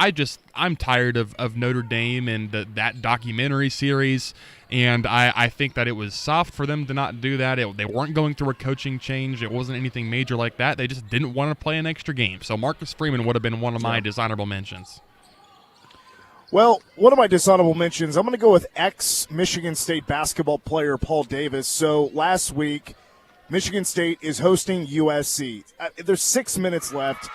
Speaker 2: I'm tired of Notre Dame and that documentary series, and I think that it was soft for them to not do that. They weren't going through a coaching change. It wasn't anything major like that. They just didn't want to play an extra game. So Marcus Freeman would have been one of my dishonorable mentions.
Speaker 3: Well, one of my dishonorable mentions, I'm going to go with ex-Michigan State basketball player Paul Davis. So last week, Michigan State is hosting USC. There's 6 minutes left.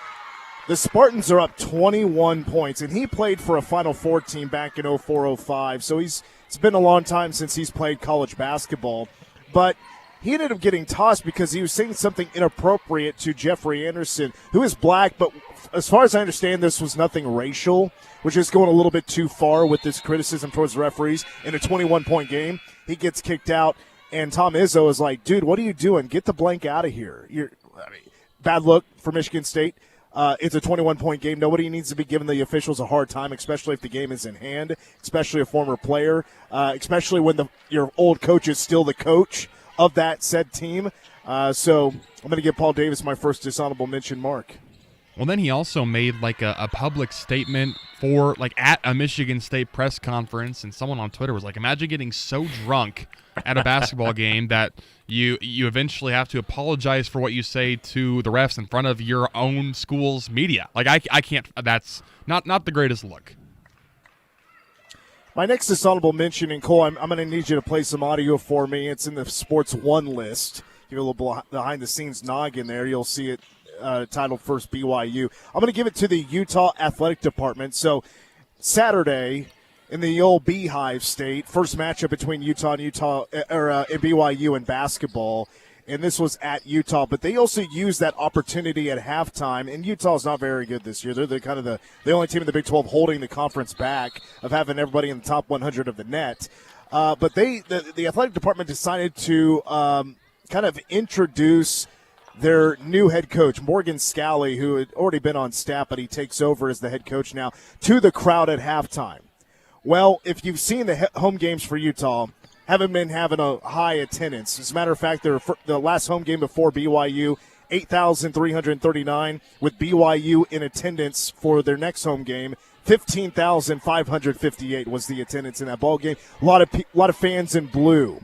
Speaker 3: The Spartans are up 21 points, and he played for a Final Four team back in 04-05, so it's been a long time since he's played college basketball. But he ended up getting tossed because he was saying something inappropriate to Jeffrey Anderson, who is black, but as far as I understand, this was nothing racial, which is going a little bit too far with this criticism towards the referees. In a 21-point game, he gets kicked out. And Tom Izzo is like, dude, what are you doing? Get the blank out of here. Bad look for Michigan State. It's a 21-point game. Nobody needs to be giving the officials a hard time, especially if the game is in hand, especially a former player, especially when your old coach is still the coach of that said team. So I'm going to give Paul Davis my first dishonorable mention mark.
Speaker 2: Well, then he also made like a public statement for like at a Michigan State press conference, and someone on Twitter was like, imagine getting so drunk at a basketball game that you eventually have to apologize for what you say to the refs in front of your own school's media. Like I can't, that's not the greatest look.
Speaker 3: My next dishonorable mention, and Cole, I'm going to need you to play some audio for me. It's in the Sports One list. Give a little behind-the-scenes noggin there. You'll see it titled First BYU. I'm going to give it to the Utah Athletic Department. So Saturday in the old Beehive State, first matchup between Utah and BYU in basketball. And this was at Utah, but they also used that opportunity at halftime. And Utah's not very good this year. They're the only team in the Big 12 holding the conference back of having everybody in the top 100 of the net. But the athletic department decided to kind of introduce their new head coach, Morgan Scally, who had already been on staff, but he takes over as the head coach now, to the crowd at halftime. Well, if you've seen the home games for Utah, haven't been having a high attendance. As a matter of fact, the last home game before BYU, 8,339, with BYU in attendance for their next home game. 15,558 was the attendance in that ball game. A lot of fans in blue.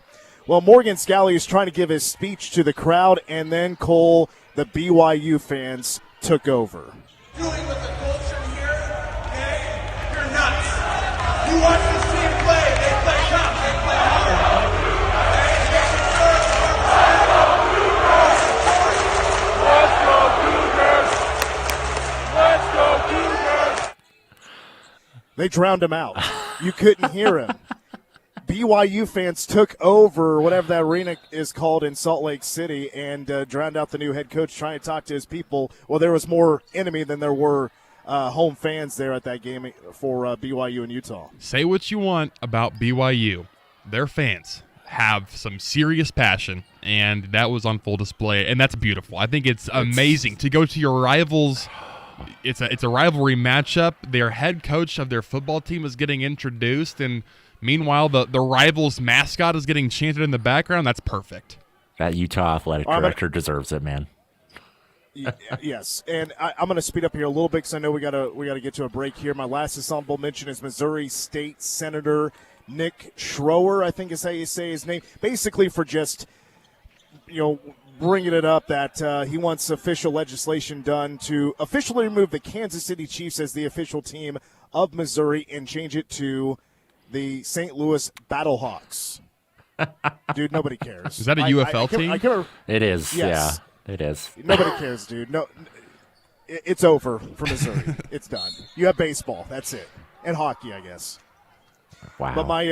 Speaker 3: Well, Morgan Scally is trying to give his speech to the crowd, and then Cole, the BYU fans, took over.
Speaker 7: Doing with the culture here, okay? You're nuts. You watch this team play. They play tough. They play hard. Let's go, Cougars. Let's go, Cougars.
Speaker 3: They drowned him out. You couldn't hear him. BYU fans took over whatever that arena is called in Salt Lake City and drowned out the new head coach trying to talk to his people. Well, there was more enemy than there were home fans there at that game for BYU and Utah.
Speaker 2: Say what you want about BYU. Their fans have some serious passion, and that was on full display, and that's beautiful. I think it's amazing to go to your rivals. It's a rivalry matchup. Their head coach of their football team is getting introduced, and meanwhile, the rivals' mascot is getting chanted in the background. That's perfect.
Speaker 4: That Utah athletic director deserves it, man.
Speaker 3: Yes, and I'm going to speed up here a little bit because I know we got to get to a break here. My last dishonorable mention is Missouri State Senator Nick Schroer, I think is how you say his name. Basically, for just bringing it up that he wants official legislation done to officially remove the Kansas City Chiefs as the official team of Missouri and change it to the St. Louis Battlehawks. Dude, nobody cares.
Speaker 2: Is that a UFL team?
Speaker 4: It is.
Speaker 3: Yes.
Speaker 4: Yeah, it is.
Speaker 3: Nobody cares, dude. No, it's over for Missouri. It's done. You have baseball. That's it. And hockey, I guess.
Speaker 4: Wow.
Speaker 3: But my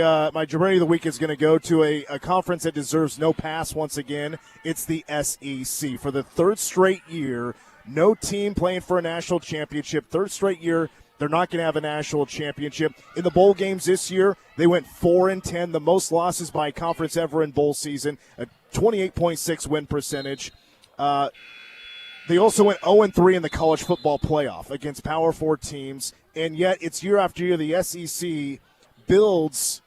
Speaker 3: Jabroni of the week is going to go to a conference that deserves no pass once again. It's the SEC. For the third straight year, no team playing for a national championship. Third straight year, they're not going to have a national championship. In the bowl games this year, they went 4-10, the most losses by a conference ever in bowl season, a 28.6 win percentage. They also went 0-3 in the college football playoff against Power 4 teams, and yet it's year after year the SEC builds,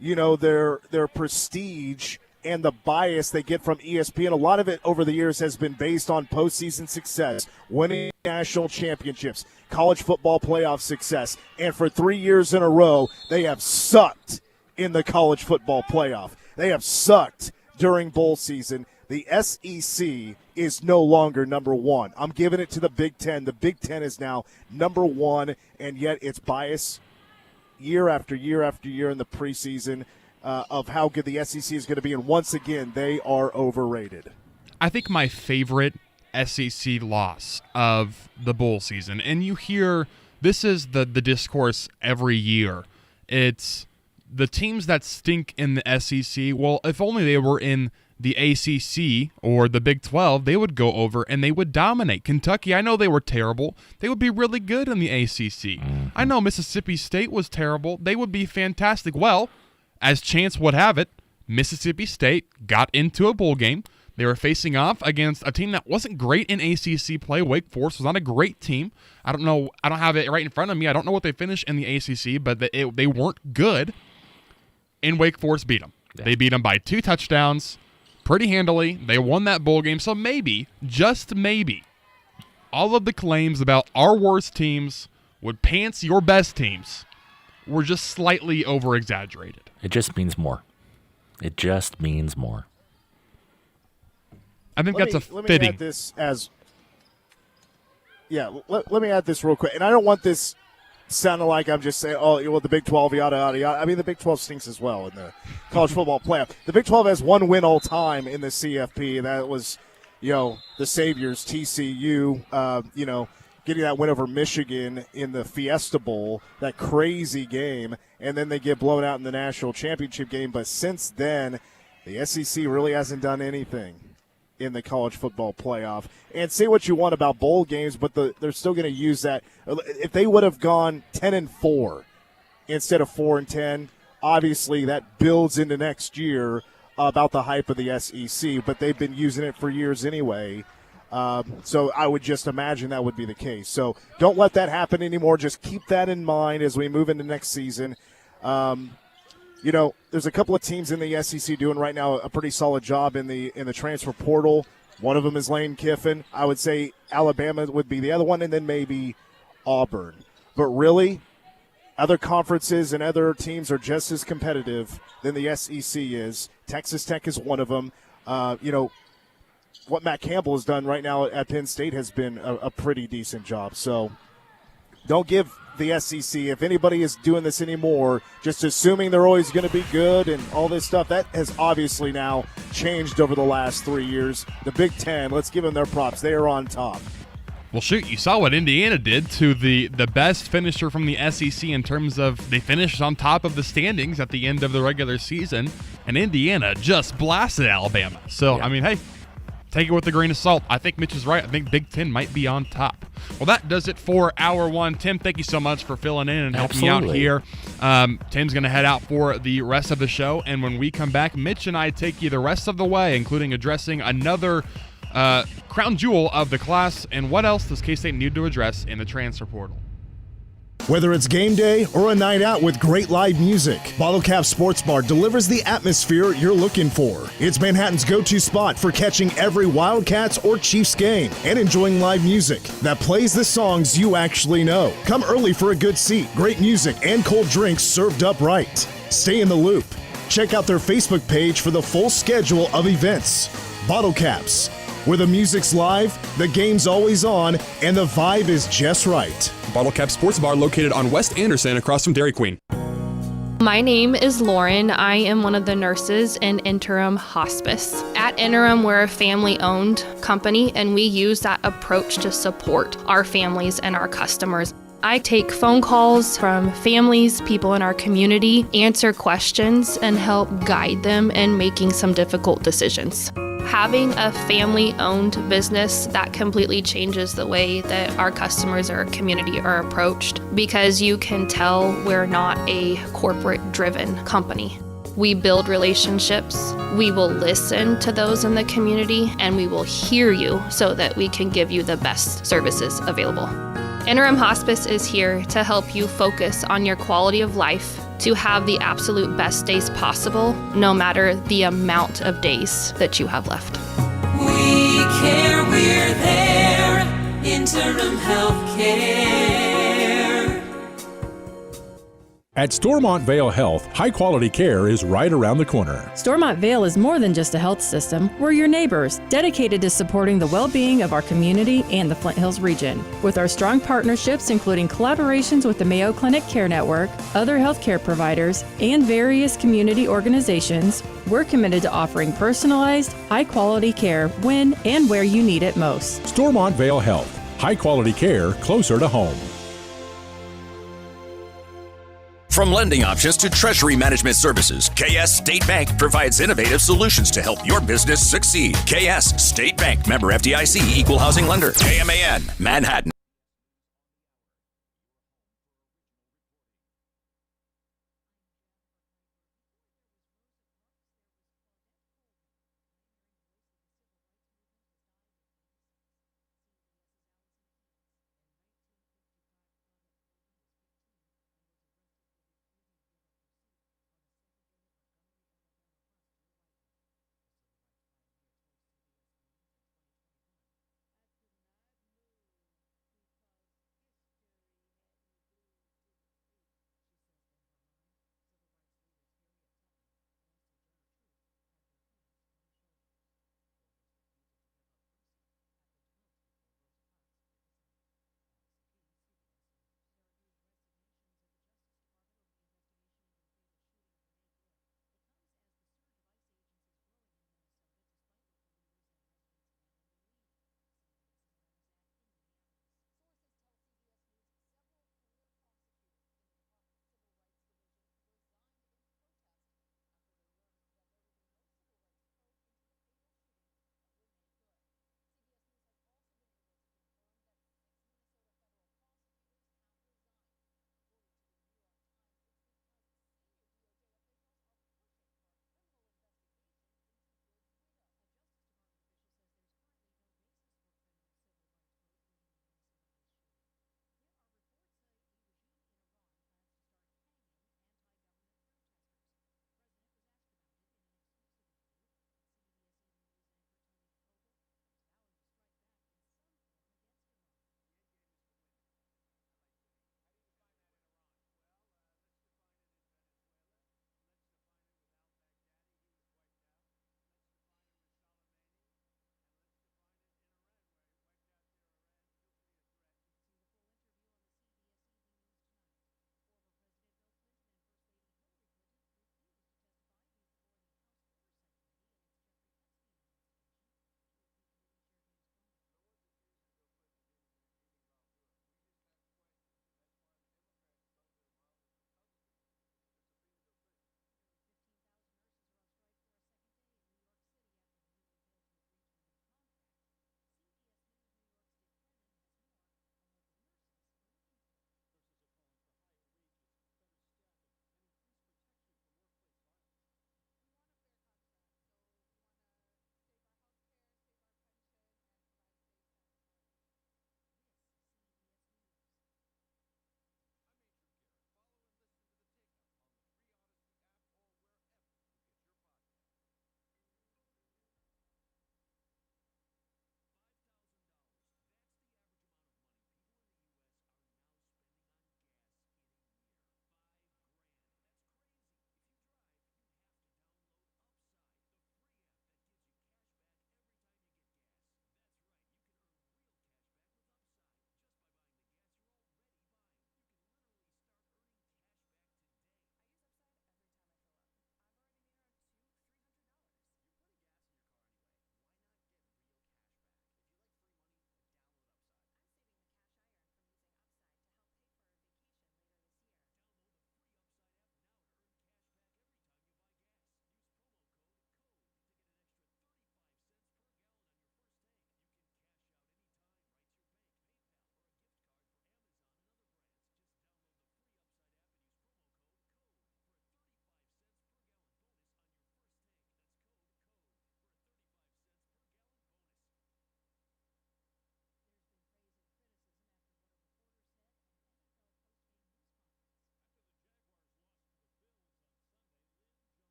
Speaker 3: their prestige and the bias they get from ESPN. A lot of it over the years has been based on postseason success, winning national championships, college football playoff success, and for 3 years in a row, they have sucked in the college football playoff. They have sucked during bowl season. The SEC is no longer number one. I'm giving it to the Big Ten. The Big Ten is now number one, and yet it's bias year after year after year in the preseason of how good the SEC is going to be, and once again, they are overrated.
Speaker 2: I think my favorite SEC loss of the bowl season, and you hear this is the discourse every year, it's the teams that stink in the SEC. Well, if only they were in the ACC or the Big 12, they would go over and they would dominate. Kentucky, I know they were terrible. They would be really good in the ACC. I know Mississippi State was terrible. They would be fantastic. Well, as chance would have it, Mississippi State got into a bowl game. They were facing off against a team that wasn't great in ACC play. Wake Forest was not a great team. I don't know. I don't have it right in front of me. I don't know what they finished in the ACC, but they weren't good. And Wake Forest beat them. Yeah. They beat them by 2 touchdowns pretty handily. They won that bowl game. So maybe, just maybe, all of the claims about our worst teams would pants your best teams were just slightly over-exaggerated.
Speaker 4: It just means more. It just means more.
Speaker 2: I think
Speaker 3: Let
Speaker 2: that's
Speaker 3: me
Speaker 2: fitting.
Speaker 3: add this as let me add this real quick, and I don't want this sounding like I'm just saying, the Big 12, yada, yada, yada. I mean, the Big 12 stinks as well in the college football playoff. The Big 12 has one win all time in the CFP, and that was, the Saviors, TCU, getting that win over Michigan in the Fiesta Bowl, that crazy game, and then they get blown out in the national championship game. But since then, the SEC really hasn't done anything in the college football playoff. And say what you want about bowl games, but they're still going to use that. If they would have gone 10-4 instead of 4-10, obviously that builds into next year about the hype of the SEC, but they've been using it for years anyway. So I would just imagine that would be the case. So don't let that happen anymore. Just keep that in mind as we move into next season. There's a couple of teams in the SEC doing right now a pretty solid job in the transfer portal. One of them is Lane Kiffin. I would say Alabama would be the other one, and then maybe Auburn. But really, other conferences and other teams are just as competitive than the SEC is. Texas Tech is one of them. What Matt Campbell has done right now at Penn State has been a pretty decent job. So don't give the SEC, if anybody is doing this anymore, just assuming they're always going to be good and all this stuff, that has obviously now changed over the last 3 years. The Big Ten, let's give them their props. They are on top.
Speaker 2: Well, shoot, you saw what Indiana did to the best finisher from the SEC in terms of they finished on top of the standings at the end of the regular season, and Indiana just blasted Alabama. So, yeah. I mean, hey, take it with a grain of salt. I think Mitch is right. I think Big Ten might be on top. Well, that does it for Hour 1. Tim, thank you so much for filling in and helping me out here. Tim's going to head out for the rest of the show, and when we come back, Mitch and I take you the rest of the way, including addressing another crown jewel of the class, and what else does K-State need to address in the transfer portal.
Speaker 3: Whether it's game day or a night out with great live music, Bottle Cap Sports Bar delivers the atmosphere you're looking for. It's Manhattan's go-to spot for catching every Wildcats or Chiefs game and enjoying live music that plays the songs you actually know. Come early for a good seat, great music, and cold drinks served up right. Stay in the loop. Check out their Facebook page for the full schedule of events. Bottle Caps, where the music's live, the game's always on, and the vibe is just right.
Speaker 5: Bottle Cap Sports Bar located on West Anderson across from Dairy Queen.
Speaker 6: My name is Lauren. I am one of the nurses in Interim Hospice. At Interim, we're a family-owned company, and we use that approach to support our families and our customers. I take phone calls from families, people in our community, answer questions, and help guide them in making some difficult decisions. Having a family-owned business, that completely changes the way that our customers or our community are approached, because you can tell we're not a corporate-driven company. We build relationships, we will listen to those in the community, and we will hear you so that we can give you the best services available. Interim Hospice is here to help you focus on your quality of life, to have the absolute best days possible, no matter the amount of days that you have left.
Speaker 8: We care, we're there, Interim Healthcare.
Speaker 24: At Stormont Vale Health, high-quality care is right around the corner.
Speaker 25: Stormont Vale is more than just a health system. We're your neighbors, dedicated to supporting the well-being of our community and the Flint Hills region. With our strong partnerships, including collaborations with the Mayo Clinic Care Network, other healthcare providers, and various community organizations, we're committed to offering personalized, high-quality care when and where you need it most.
Speaker 24: Stormont Vale Health, high-quality care closer to home.
Speaker 1: From lending options to treasury management services, KS State Bank provides innovative solutions to help your business succeed. KS State Bank, member FDIC, equal housing lender, KMAN, Manhattan.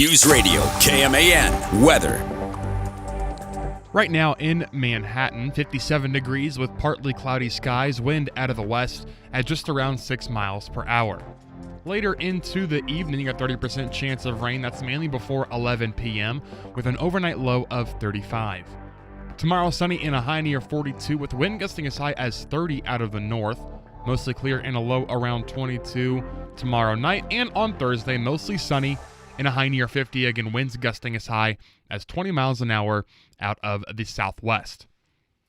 Speaker 1: News Radio KMAN weather.
Speaker 2: Right now in Manhattan, 57 degrees with partly cloudy skies, wind out of the west at just around 6 miles per hour. Later into the evening, a 30% chance of rain. That's mainly before 11 p.m. with an overnight low of 35. Tomorrow, sunny and a high near 42 with wind gusting as high as 30 out of the north. Mostly clear and a low around 22 tomorrow night. And on Thursday, mostly sunny and a high near 50. Again, winds gusting as high as 20 miles an hour out of the southwest.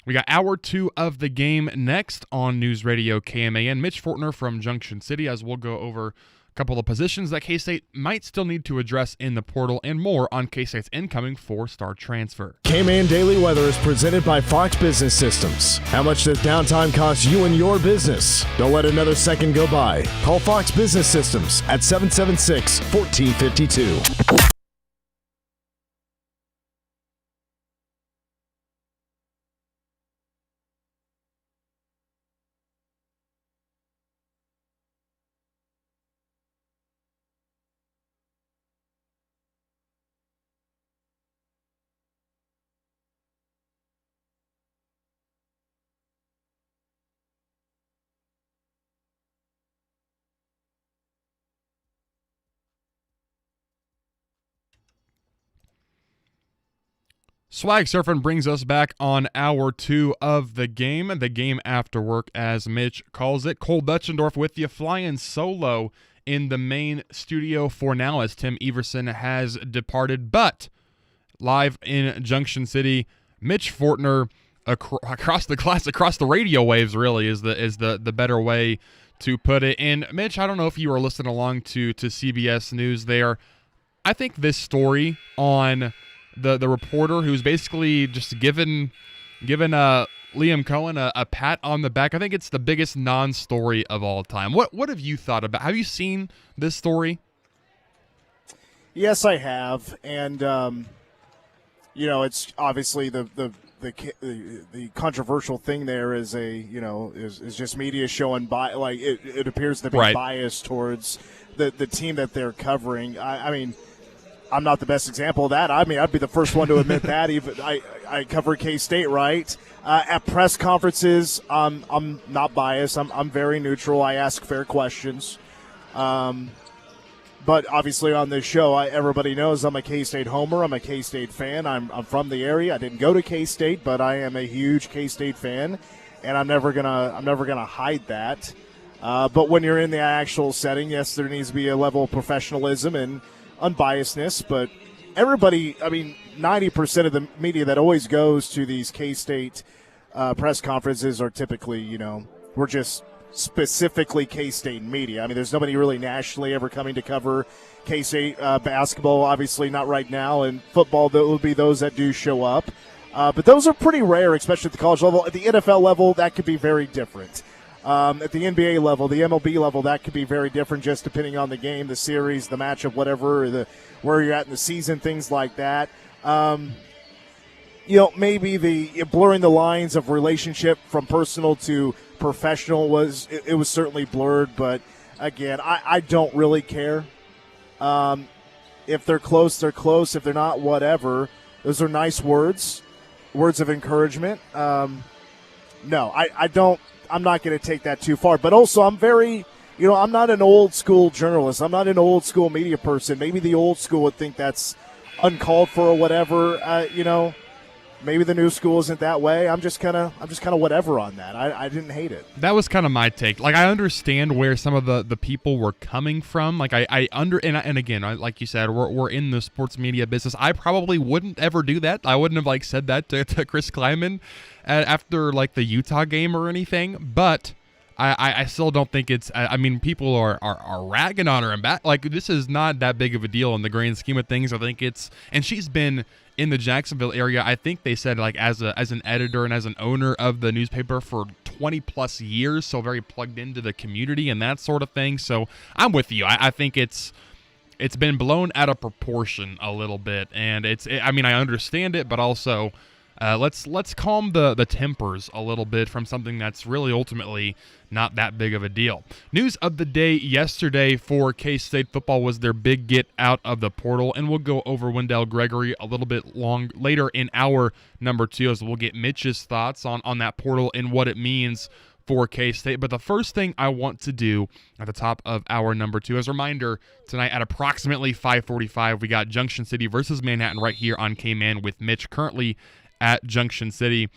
Speaker 2: We got hour 2 of the game next on News Radio KMAN. Mitch Fortner from Junction City, as we'll go over a couple of positions that K-State might still need to address in the portal and more on K-State's incoming 4-star transfer.
Speaker 3: KMAN Daily Weather is presented by Fox Business Systems. How much does downtime cost you and your business? Don't let another second go by. Call Fox Business Systems at 776-1452.
Speaker 2: Swag Surfing brings us back on hour 2 of the game after work, as Mitch calls it. Cole Betchendorf with you, flying solo in the main studio for now as Tim Everson has departed. But live in Junction City, Mitch Fortner across the glass, across the radio waves, really is the better way to put it. And Mitch, I don't know if you were listening along to CBS News there. I think this story on the reporter who's basically just given Liam Cohen a pat on the back, I think it's the biggest non-story of all time. What have you thought about? Have you seen this story?
Speaker 3: Yes, I have, and it's obviously the controversial thing there is is just media showing it appears to be biased towards the team that they're covering. I mean, I'm not the best example of that. I mean, I'd be the first one to admit that. Even I cover K-State, right? At press conferences, I'm not biased. I'm very neutral. I ask fair questions. But obviously on this show, everybody knows I'm a K-State homer. I'm a K-State fan. I'm from the area. I didn't go to K-State, but I am a huge K-State fan, and I'm never gonna hide that. But when you're in the actual setting, yes, there needs to be a level of professionalism and unbiasedness, but everybody, 90% of the media that always goes to these K-State press conferences are typically, we're just specifically K-State media. I mean, there's nobody really nationally ever coming to cover K-State basketball, obviously not right now, and football, there will be those that do show up. But those are pretty rare, especially at the college level. At the NFL level, that could be very different. At the NBA level, the MLB level, that could be very different just depending on the game, the series, the matchup, whatever, where you're at in the season, things like that. Maybe the blurring the lines of relationship from personal to professional was certainly blurred, but again, I don't really care. If they're close, they're close. If they're not, whatever. Those are nice words of encouragement. No, I don't. I'm not going to take that too far. But also, I'm very, I'm not an old school journalist. I'm not an old school media person. Maybe the old school would think that's uncalled for or whatever. Maybe the new school isn't that way. I'm just kind of whatever on that. I didn't hate it.
Speaker 2: That was kind of my take. Like, I understand where some of the people were coming from. Like, and again, like you said, we're in the sports media business. I probably wouldn't ever do that. I wouldn't have said that to Chris Kleinman after the Utah game or anything. But I still don't think it's. People are ragging on her and back. This is not that big of a deal in the grand scheme of things. I think it's, and she's been in the Jacksonville area, I think they said as an editor and as an owner of the newspaper for 20 plus years, so very plugged into the community and that sort of thing. So I'm with you. I think it's been blown out of proportion a little bit, and I understand it, but also Let's calm the tempers a little bit from something that's really ultimately not that big of a deal. News of the day yesterday for K-State football was their big get out of the portal, and we'll go over Wendell Gregory a little bit later in our number 2 as we'll get Mitch's thoughts on that portal and what it means for K-State. But the first thing I want to do at the top of our number 2, as a reminder, tonight at approximately 5:45, we got Junction City versus Manhattan right here on K-Man with Mitch currently at Junction City.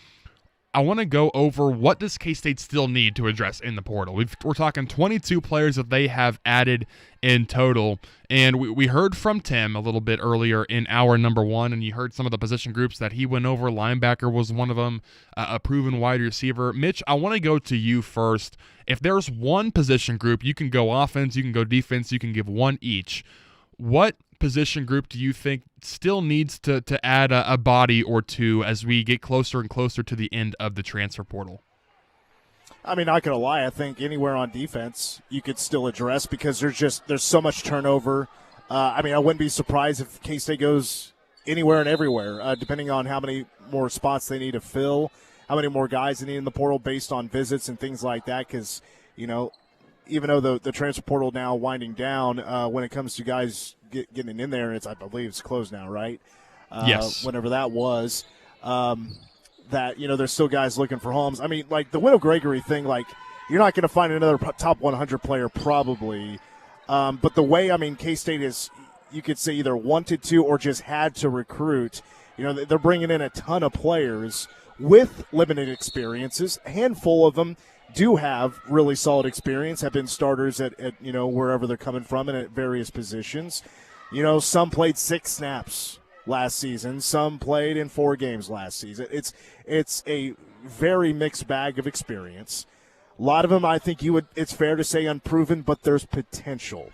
Speaker 2: I want to go over what does K-State still need to address in the portal. We're talking 22 players that they have added in total, and we heard from Tim a little bit earlier in our number 1, and you heard some of the position groups that he went over. Linebacker was one of them, a proven wide receiver. Mitch, I want to go to you first. If there's one position group, you can go offense, you can go defense, you can give one each. What position group do you think still needs to add a body or two as we get closer and closer to the end of the transfer portal?
Speaker 3: I mean, not going to lie, I think anywhere on defense you could still address because there's so much turnover. I mean, I wouldn't be surprised if K-State goes anywhere and everywhere, depending on how many more spots they need to fill, how many more guys they need in the portal based on visits and things like that because, you know, even though the transfer portal now winding down, when it comes to guys getting in there, I believe it's closed now, right?
Speaker 2: Yes.
Speaker 3: Whenever that was, that, you know, there's still guys looking for homes. I mean, like the Wendell Gregory thing, like you're not going to find another top 100 player probably. But the way, I mean, K-State is, you could say either wanted to or just had to recruit. You know, they're bringing in a ton of players with limited experiences. A handful of them do have really solid experience, have been starters at you know, wherever they're coming from and at various positions. You know, some played 6 snaps last season. Some played in 4 games last season. It's a very mixed bag of experience. A lot of them, I think it's fair to say unproven, but there's potential.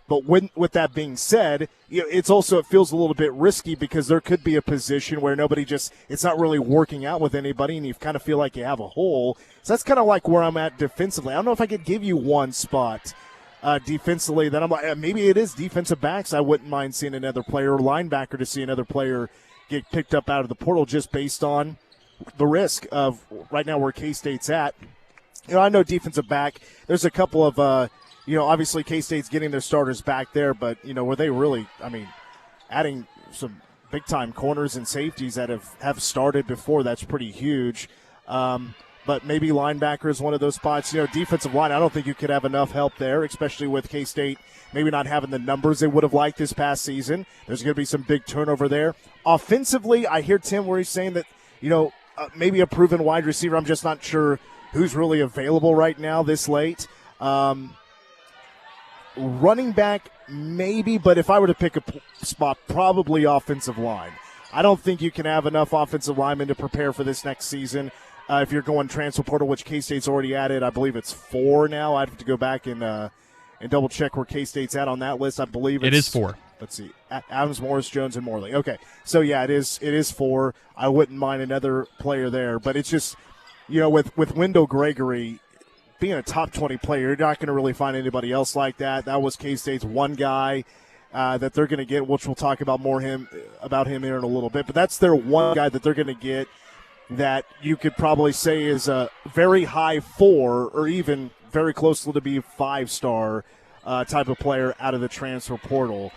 Speaker 3: But with that being said, you know, it feels a little bit risky because there could be a position where it's not really working out with anybody and you kind of feel like you have a hole. So that's kind of like where I'm at defensively. I don't know if I could give you one spot defensively that I'm like, maybe it is defensive backs. I wouldn't mind seeing another player, or linebacker, to see another player get picked up out of the portal just based on the risk of right now where K-State's at. You know, I know defensive back, there's a couple of you know, obviously K-State's getting their starters back there, but, you know, were they really, I mean, adding some big-time corners and safeties that have started before, that's pretty huge. But maybe linebacker is one of those spots. You know, defensive line, I don't think you could have enough help there, especially with K-State maybe not having the numbers they would have liked this past season. There's going to be some big turnover there. Offensively, I hear Tim where he's saying that, you know, maybe a proven wide receiver. I'm just not sure who's really available right now this late. Running back, maybe, but if I were to pick a spot, probably offensive line. I don't think you can have enough offensive linemen to prepare for this next season. If you're going transfer portal, which K-State's already added, I believe it's 4 now. I'd have to go back and double check where K-State's at on that list. I believe
Speaker 2: it is 4.
Speaker 3: Let's see, Adams, Morris, Jones, and Morley. Okay, so yeah, it is 4. I wouldn't mind another player there, but it's just, you know, with Wendell Gregory being a top 20 player, you're not going to really find anybody else like that. That was K-State's one guy that they're going to get, which we'll talk about about him here in a little bit. But that's their one guy that they're going to get that you could probably say is a very high 4 or even very close to be 5-star type of player out of the transfer portal.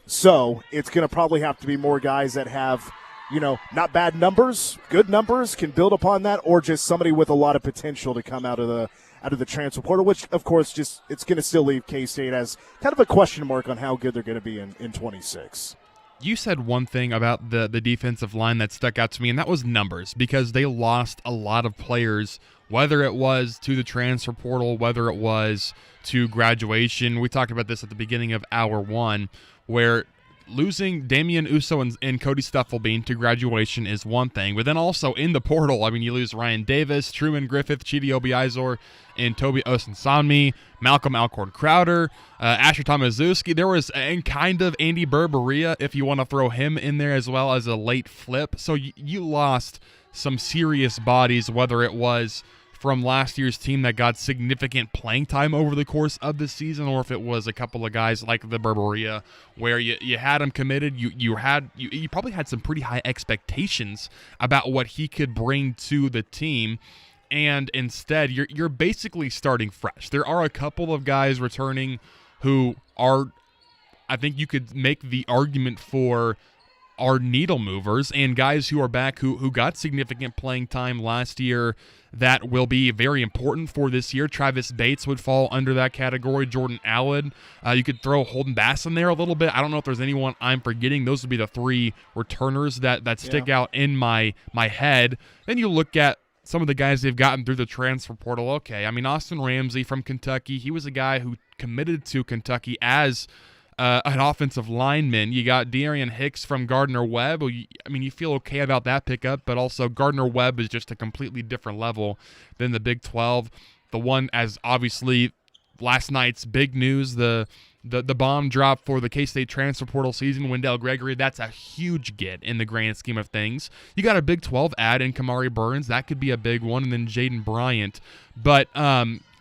Speaker 3: So it's going to probably have to be more guys that have, you know, not bad numbers, good numbers, can build upon that, or just somebody with a lot of potential to come out of the transfer portal, which, of course, it's going to still leave K-State as kind of a question mark on how good they're going to be in 26.
Speaker 2: You said one thing about the defensive line that stuck out to me, and that was numbers, because they lost a lot of players, whether it was to the transfer portal, whether it was to graduation. We talked about this at the beginning of hour 1, where losing Damian Uso and Cody Stufflebean to graduation is one thing, but then also in the portal, I mean, you lose Ryan Davis, Truman Griffith, Chidi Obiizor, and Toby Osunsanmi, Malcolm Alcorn-Crowder, Asher Tomaszewski. There was and kind of Andy Berberia, if you want to throw him in there as well as a late flip. So you lost some serious bodies, whether it was from last year's team that got significant playing time over the course of the season, or if it was a couple of guys like the Berberia where you had him committed, you probably had some pretty high expectations about what he could bring to the team, and instead you're basically starting fresh. There are a couple of guys returning who are, I think you could make the argument for, are needle movers, and guys who are back who got significant playing time last year that will be very important for this year. Travis Bates would fall under that category. Jordan Allen. You could throw Holden Bass in there a little bit. I don't know if there's anyone I'm forgetting. Those would be the three returners that stick out in my head. Then you look at some of the guys they've gotten through the transfer portal. Okay, I mean, Austin Ramsey from Kentucky. He was a guy who committed to Kentucky as an offensive lineman. You got De'Arian Hicks from Gardner-Webb. You feel okay about that pickup, but also Gardner-Webb is just a completely different level than the Big 12. The one, as obviously last night's big news, the bomb drop for the K-State transfer portal season, Wendell Gregory, that's a huge get in the grand scheme of things. You got a Big 12 add in Kamari Burns. That could be a big one, and then Jaden Bryant. But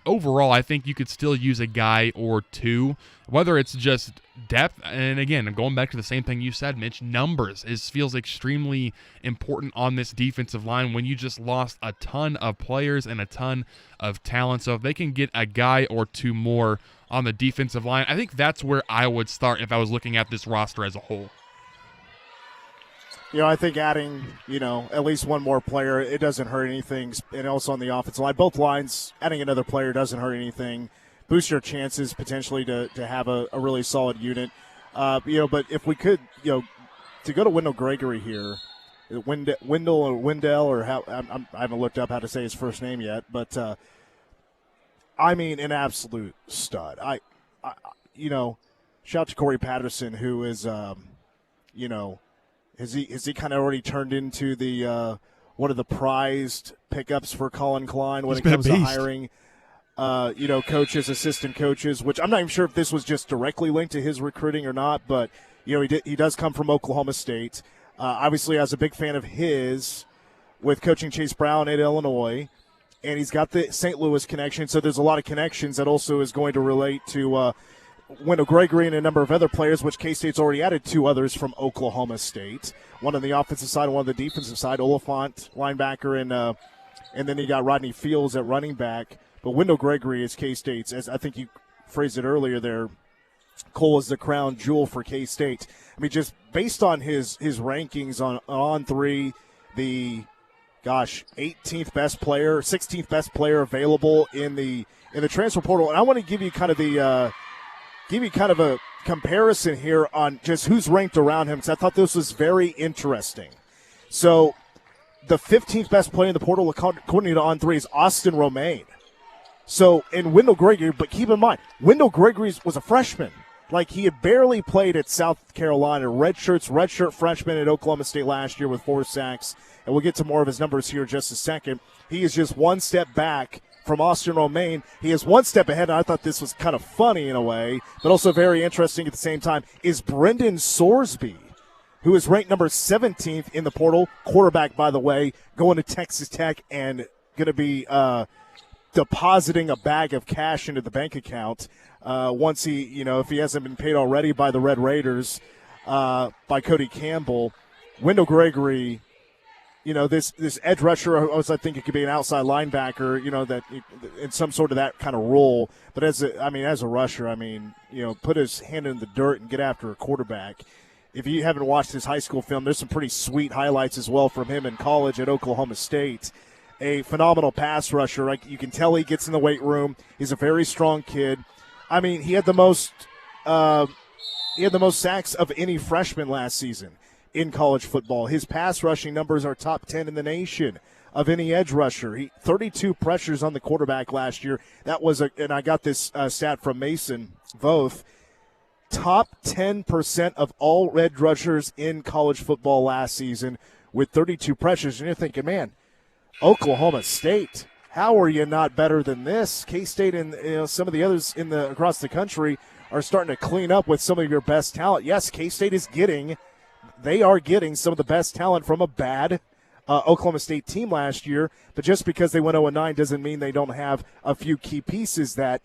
Speaker 2: overall, I think you could still use a guy or two, whether it's just depth. And again, going back to the same thing you said, Mitch, numbers feels extremely important on this defensive line when you just lost a ton of players and a ton of talent. So if they can get a guy or two more on the defensive line, I think that's where I would start if I was looking at this roster as a whole.
Speaker 3: I think adding, at least one more player, it doesn't hurt anything. And also on the offensive line, both lines, adding another player doesn't hurt anything. Boost your chances potentially to have a really solid unit. But if we could, to go to Wendell Gregory here, Wendell or how, I haven't looked up how to say his first name yet, but an absolute stud. Shout out to Corey Patterson, who is, has he kind of already turned into the one of the prized pickups for Colin Klein when it comes to hiring, coaches, assistant coaches, which I'm not even sure if this was just directly linked to his recruiting or not, but, he does come from Oklahoma State. Obviously, I was a big fan of his with coaching Chase Brown at Illinois, and he's got the St. Louis connection, so there's a lot of connections that also is going to relate to Wendell Gregory and a number of other players, which K-State's already added two others from Oklahoma State, one on the offensive side and one on the defensive side, Oliphant, linebacker, and then you got Rodney Fields at running back. But Wendell Gregory is K-State's, as I think you phrased it earlier there, Cole is the crown jewel for K-State. Just based on his rankings on three, the 18th best player, 16th best player available in the transfer portal. And I want to give you kind of a comparison here on just who's ranked around him, because I thought this was very interesting. So the 15th best player in the portal, according to On3, is Austin Romaine. So, in Wendell Gregory, but keep in mind, Wendell Gregory was a freshman. He had barely played at South Carolina. Redshirt freshman at Oklahoma State last year with 4 sacks. And we'll get to more of his numbers here in just a second. He is just one step back from Austin Romaine. He is one step ahead, and I thought this was kind of funny in a way, but also very interesting at the same time, is Brendan Sorsby, who is ranked number 17th in the portal, quarterback, by the way, going to Texas Tech and going to be depositing a bag of cash into the bank account once he, if he hasn't been paid already by the Red Raiders, by Cody Campbell. Wendell Gregory, this edge rusher, I think it could be an outside linebacker, that in some sort of that kind of role. But as a rusher, put his hand in the dirt and get after a quarterback. If you haven't watched his high school film, there's some pretty sweet highlights as well from him in college at Oklahoma State. A phenomenal pass rusher. You can tell he gets in the weight room. He's a very strong kid. He had the most sacks of any freshman last season in college football. His pass rushing numbers are top 10 in the nation of any edge rusher. 32 pressures on the quarterback last year. That was and I got this stat from Mason Voth. Top 10% of all edge rushers in college football last season with 32 pressures. And you're thinking, man, Oklahoma State, how are you not better than this? K-State and some of the others across the country are starting to clean up with some of your best talent. Yes, K-State is getting some of the best talent from a bad Oklahoma State team last year, but just because they went 0-9 doesn't mean they don't have a few key pieces that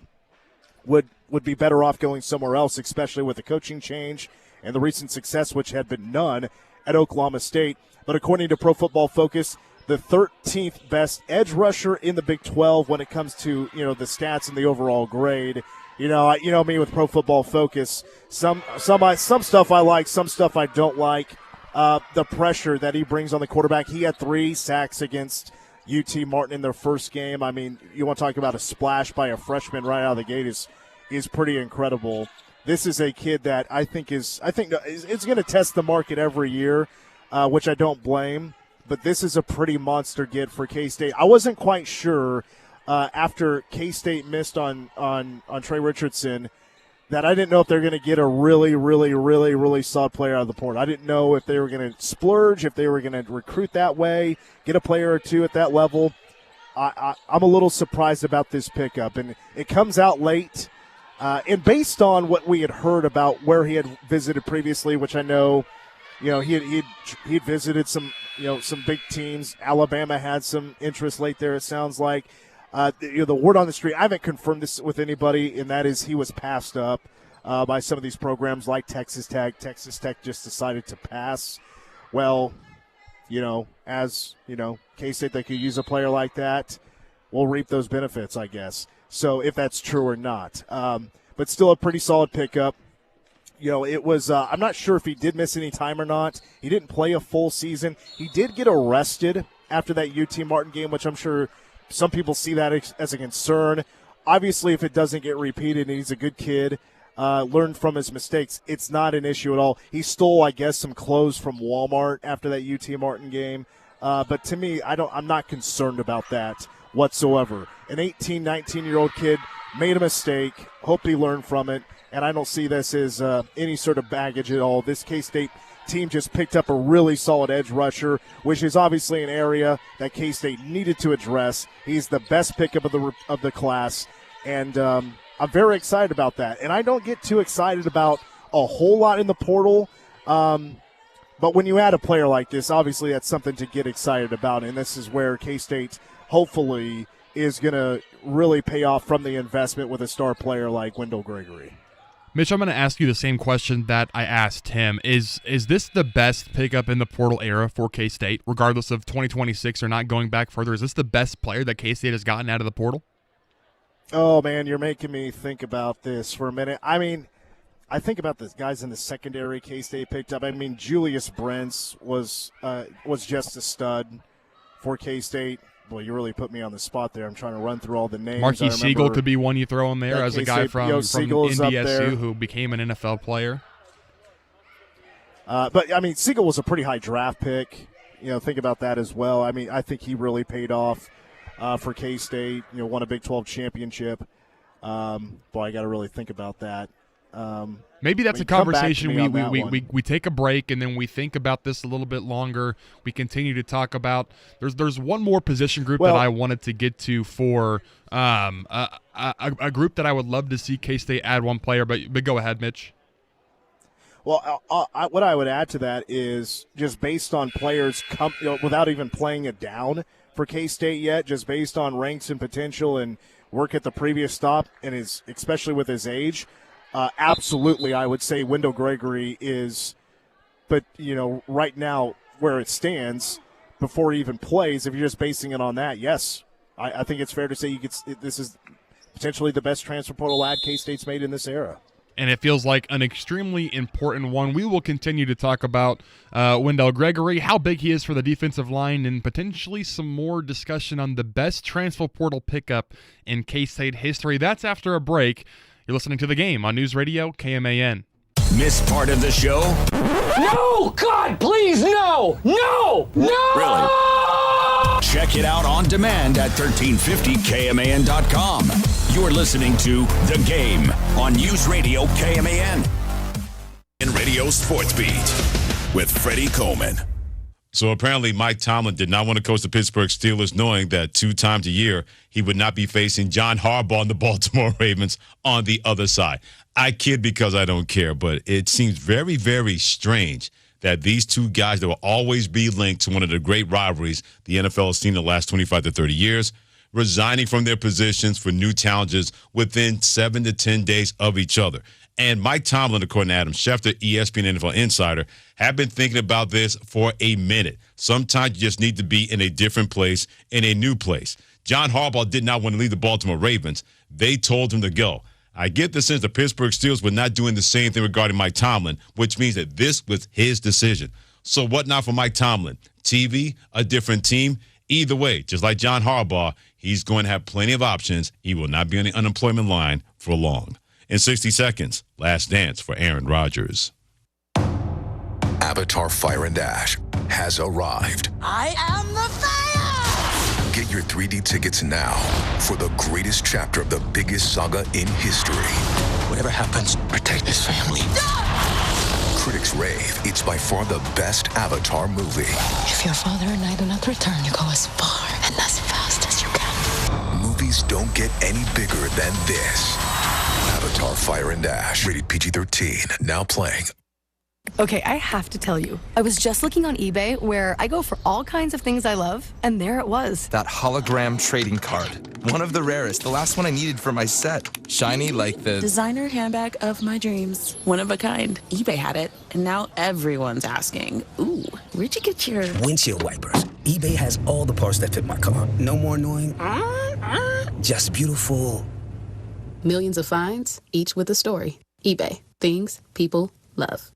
Speaker 3: would be better off going somewhere else, especially with the coaching change and the recent success, which had been none at Oklahoma State. But according to Pro Football Focus, the 13th best edge rusher in the Big 12 when it comes to, the stats and the overall grade. You know me with Pro Football Focus. Some stuff I like, some stuff I don't like. The pressure that he brings on the quarterback. He had 3 sacks against UT Martin in their first game. I mean, you want to talk about a splash by a freshman right out of the gate is pretty incredible. This is a kid that I think is going to test the market every year, which I don't blame. But this is a pretty monster get for K-State. I wasn't quite sure after K-State missed on Trey Richardson that I didn't know if they're going to get a really, really, really, really solid player out of the portal. I didn't know if they were going to splurge, if they were going to recruit that way, get a player or two at that level. I'm a little surprised about this pickup, and it comes out late. And based on what we had heard about where he had visited previously, which I know, he'd visited some big teams. Alabama had some interest late there, it sounds like. The word on the street, I haven't confirmed this with anybody, and that is he was passed up by some of these programs like Texas Tech. Texas Tech just decided to pass. Well, as K-State, they could use a player like that. We'll reap those benefits, I guess. So if that's true or not. But still a pretty solid pickup. It was I'm not sure if he did miss any time or not. He didn't play a full season. He did get arrested after that UT Martin game, which I'm sure some people see that as a concern. Obviously, if it doesn't get repeated and he's a good kid, learned from his mistakes, it's not an issue at all. He stole, I guess, some clothes from Walmart after that UT Martin game. But to me, I'm not concerned about that whatsoever. An 18, 19-year-old kid made a mistake. Hope he learned from it. And I don't see this as any sort of baggage at all. This K-State team just picked up a really solid edge rusher, which is obviously an area that K-State needed to address. He's the best pickup of the class, and I'm very excited about that. And I don't get too excited about a whole lot in the portal, but when you add a player like this, obviously that's something to get excited about, and this is where K-State hopefully is going to really pay off from the investment with a star player like Wendell Gregory.
Speaker 2: Mitch, I'm going to ask you the same question that I asked Tim. Is this the best pickup in the portal era for K-State, regardless of 2026 or not going back further? Is this the best player that K-State has gotten out of the portal?
Speaker 3: Oh, man, you're making me think about this for a minute. I mean, I think about the guys in the secondary K-State picked up. I mean, Julius Brents was just a stud for K-State. Boy, you really put me on the spot there. I'm trying to run through all the names.
Speaker 2: Marquis Siegel could be one you throw in there as a guy from NDSU who became an NFL player.
Speaker 3: But, I mean, Siegel was a pretty high draft pick. Think about that as well. I mean, I think he really paid off for K-State. Won a Big 12 championship. Boy, I got to really think about that.
Speaker 2: Maybe that's a conversation we take a break and then we think about this a little bit longer. We continue to talk about. There's one more position group that I wanted to get to for a group that I would love to see K-State add one player. But go ahead, Mitch.
Speaker 3: Well, what I would add to that is just based on players without even playing it down for K-State yet, just based on ranks and potential and work at the previous stop and especially with his age. Absolutely, I would say Wendell Gregory is, but right now where it stands, before he even plays, if you're just basing it on that, yes, I think it's fair to say this is potentially the best transfer portal add K-State's made in this era.
Speaker 2: And it feels like an extremely important one. We will continue to talk about Wendell Gregory, how big he is for the defensive line, and potentially some more discussion on the best transfer portal pickup in K-State history. That's after a break. You're listening to The Game on News Radio KMAN.
Speaker 1: Miss part of the show?
Speaker 9: No! God, please, no! No! No!
Speaker 1: Really? Check it out on demand at 1350kman.com. You're listening to The Game on News Radio KMAN. In Radio Sports Beat with Freddie Coleman.
Speaker 10: So apparently Mike Tomlin did not want to coach the Pittsburgh Steelers, knowing that 2 times a year he would not be facing John Harbaugh and the Baltimore Ravens on the other side. I kid because I don't care, but it seems very, very strange that these two guys that will always be linked to one of the great rivalries the NFL has seen in the last 25 to 30 years, resigning from their positions for new challenges within 7 to 10 days of each other. And Mike Tomlin, according to Adam Schefter, ESPN NFL Insider, have been thinking about this for a minute. Sometimes you just need to be in a different place, in a new place. John Harbaugh did not want to leave the Baltimore Ravens. They told him to go. I get the sense the Pittsburgh Steelers were not doing the same thing regarding Mike Tomlin, which means that this was his decision. So what now for Mike Tomlin? TV, a different team? Either way, just like John Harbaugh, he's going to have plenty of options. He will not be on the unemployment line for long. In 60 seconds, last dance for Aaron Rodgers.
Speaker 11: Avatar Fire and Ash has arrived.
Speaker 8: I am the fire!
Speaker 11: Get your 3D tickets now for the greatest chapter of the biggest saga in history.
Speaker 12: Whatever happens, protect this family.
Speaker 11: Critics rave it's by far the best Avatar movie.
Speaker 13: If your father and I do not return, you go as far and as fast as you can.
Speaker 11: Movies don't get any bigger than this. Avatar Fire and Ash, rated PG-13, now playing.
Speaker 14: Okay, I have to tell you, I was just looking on eBay where I go for all kinds of things I love, and there it was.
Speaker 15: That hologram trading card. One of the rarest, the last one I needed for my set. Shiny like the
Speaker 13: designer handbag of my dreams. One of a kind. eBay had it, and now everyone's asking, ooh, where'd you get your
Speaker 26: windshield wipers? eBay has all the parts that fit my car. No more annoying, just beautiful.
Speaker 13: Millions of finds, each with a story. eBay. Things people love.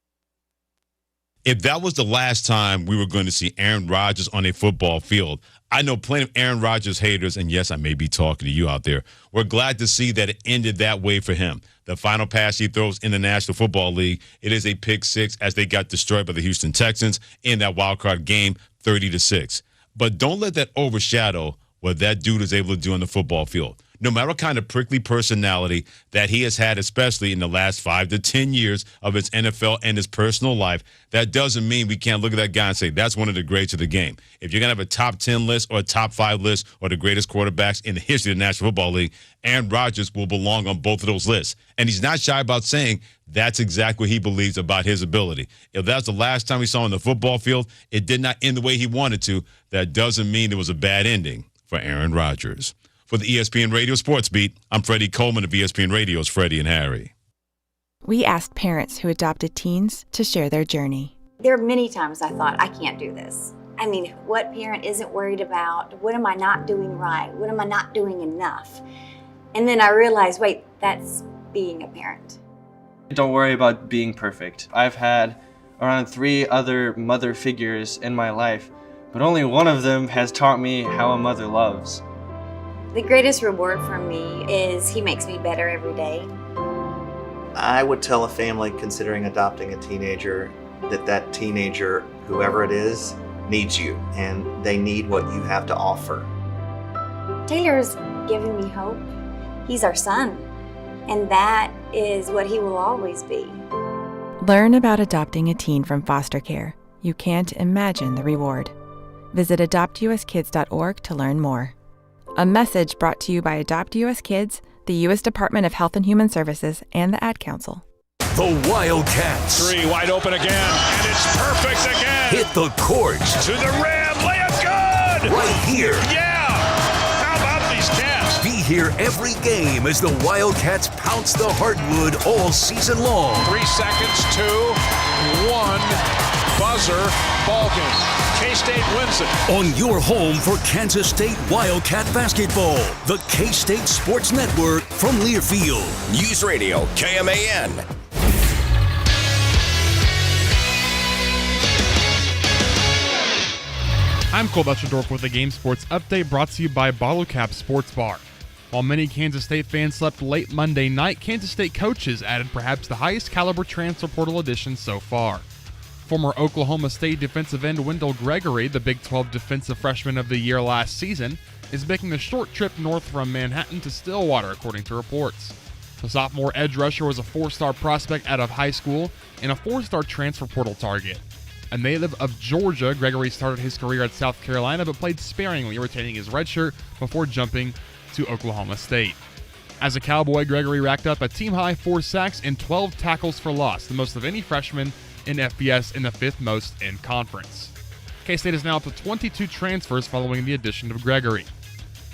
Speaker 10: If that was the last time we were going to see Aaron Rodgers on a football field, I know plenty of Aaron Rodgers haters, and yes, I may be talking to you out there. We're glad to see that it ended that way for him. The final pass he throws in the National Football League, it is a pick six as they got destroyed by the Houston Texans in that wildcard game, 30-6. But don't let that overshadow what that dude is able to do on the football field. No matter what kind of prickly personality that he has had, especially in the last 5 to 10 years of his NFL and his personal life, that doesn't mean we can't look at that guy and say that's one of the greats of the game. If you're going to have a top 10 list or a top 5 list or the greatest quarterbacks in the history of the National Football League, Aaron Rodgers will belong on both of those lists. And he's not shy about saying that's exactly what he believes about his ability. If that's the last time we saw him on the football field, it did not end the way he wanted to. That doesn't mean there was a bad ending for Aaron Rodgers. For the ESPN Radio Sports Beat, I'm Freddie Coleman of ESPN Radio's Freddie and Harry.
Speaker 27: We asked parents who adopted teens to share their journey.
Speaker 28: There are many times I thought, I can't do this. I mean, what parent isn't worried about, what am I not doing right? What am I not doing enough? And then I realized, wait, that's being a parent.
Speaker 29: Don't worry about being perfect. I've had around 3 other mother figures in my life, but only one of them has taught me how a mother loves.
Speaker 28: The greatest reward for me is he makes me better every day.
Speaker 30: I would tell a family considering adopting a teenager that teenager, whoever it is, needs you, and they need what you have to offer.
Speaker 28: Taylor's given me hope. He's our son, and that is what he will always be.
Speaker 27: Learn about adopting a teen from foster care. You can't imagine the reward. Visit adoptuskids.org to learn more. A message brought to you by Adopt US Kids, the U.S. Department of Health and Human Services, and the Ad Council.
Speaker 1: The Wildcats.
Speaker 7: 3 wide open again, and it's perfect again.
Speaker 1: Hit the court.
Speaker 7: To the rim, layup good.
Speaker 1: Right here.
Speaker 7: Yeah. How about these Cats?
Speaker 1: Be here every game as the Wildcats pounce the hardwood all season long.
Speaker 7: 3 seconds, 2, 1, buzzer, ball game. K-State wins it.
Speaker 1: On your home for Kansas State Wildcat basketball, the K-State Sports Network from Learfield. News Radio, KMAN.
Speaker 2: I'm Cole Butcherdorf with a Game Sports update brought to you by Bottle Cap Sports Bar. While many Kansas State fans slept late Monday night, Kansas State coaches added perhaps the highest caliber transfer portal addition so far. Former Oklahoma State defensive end Wendell Gregory, the Big 12 Defensive Freshman of the Year last season, is making a short trip north from Manhattan to Stillwater, according to reports. The sophomore edge rusher was a 4-star prospect out of high school and a 4-star transfer portal target. A native of Georgia, Gregory started his career at South Carolina but played sparingly, retaining his redshirt before jumping to Oklahoma State. As a Cowboy, Gregory racked up a team-high 4 sacks and 12 tackles for loss, the most of any freshman in FBS and the 5th most in conference. K-State is now up to 22 transfers following the addition of Gregory.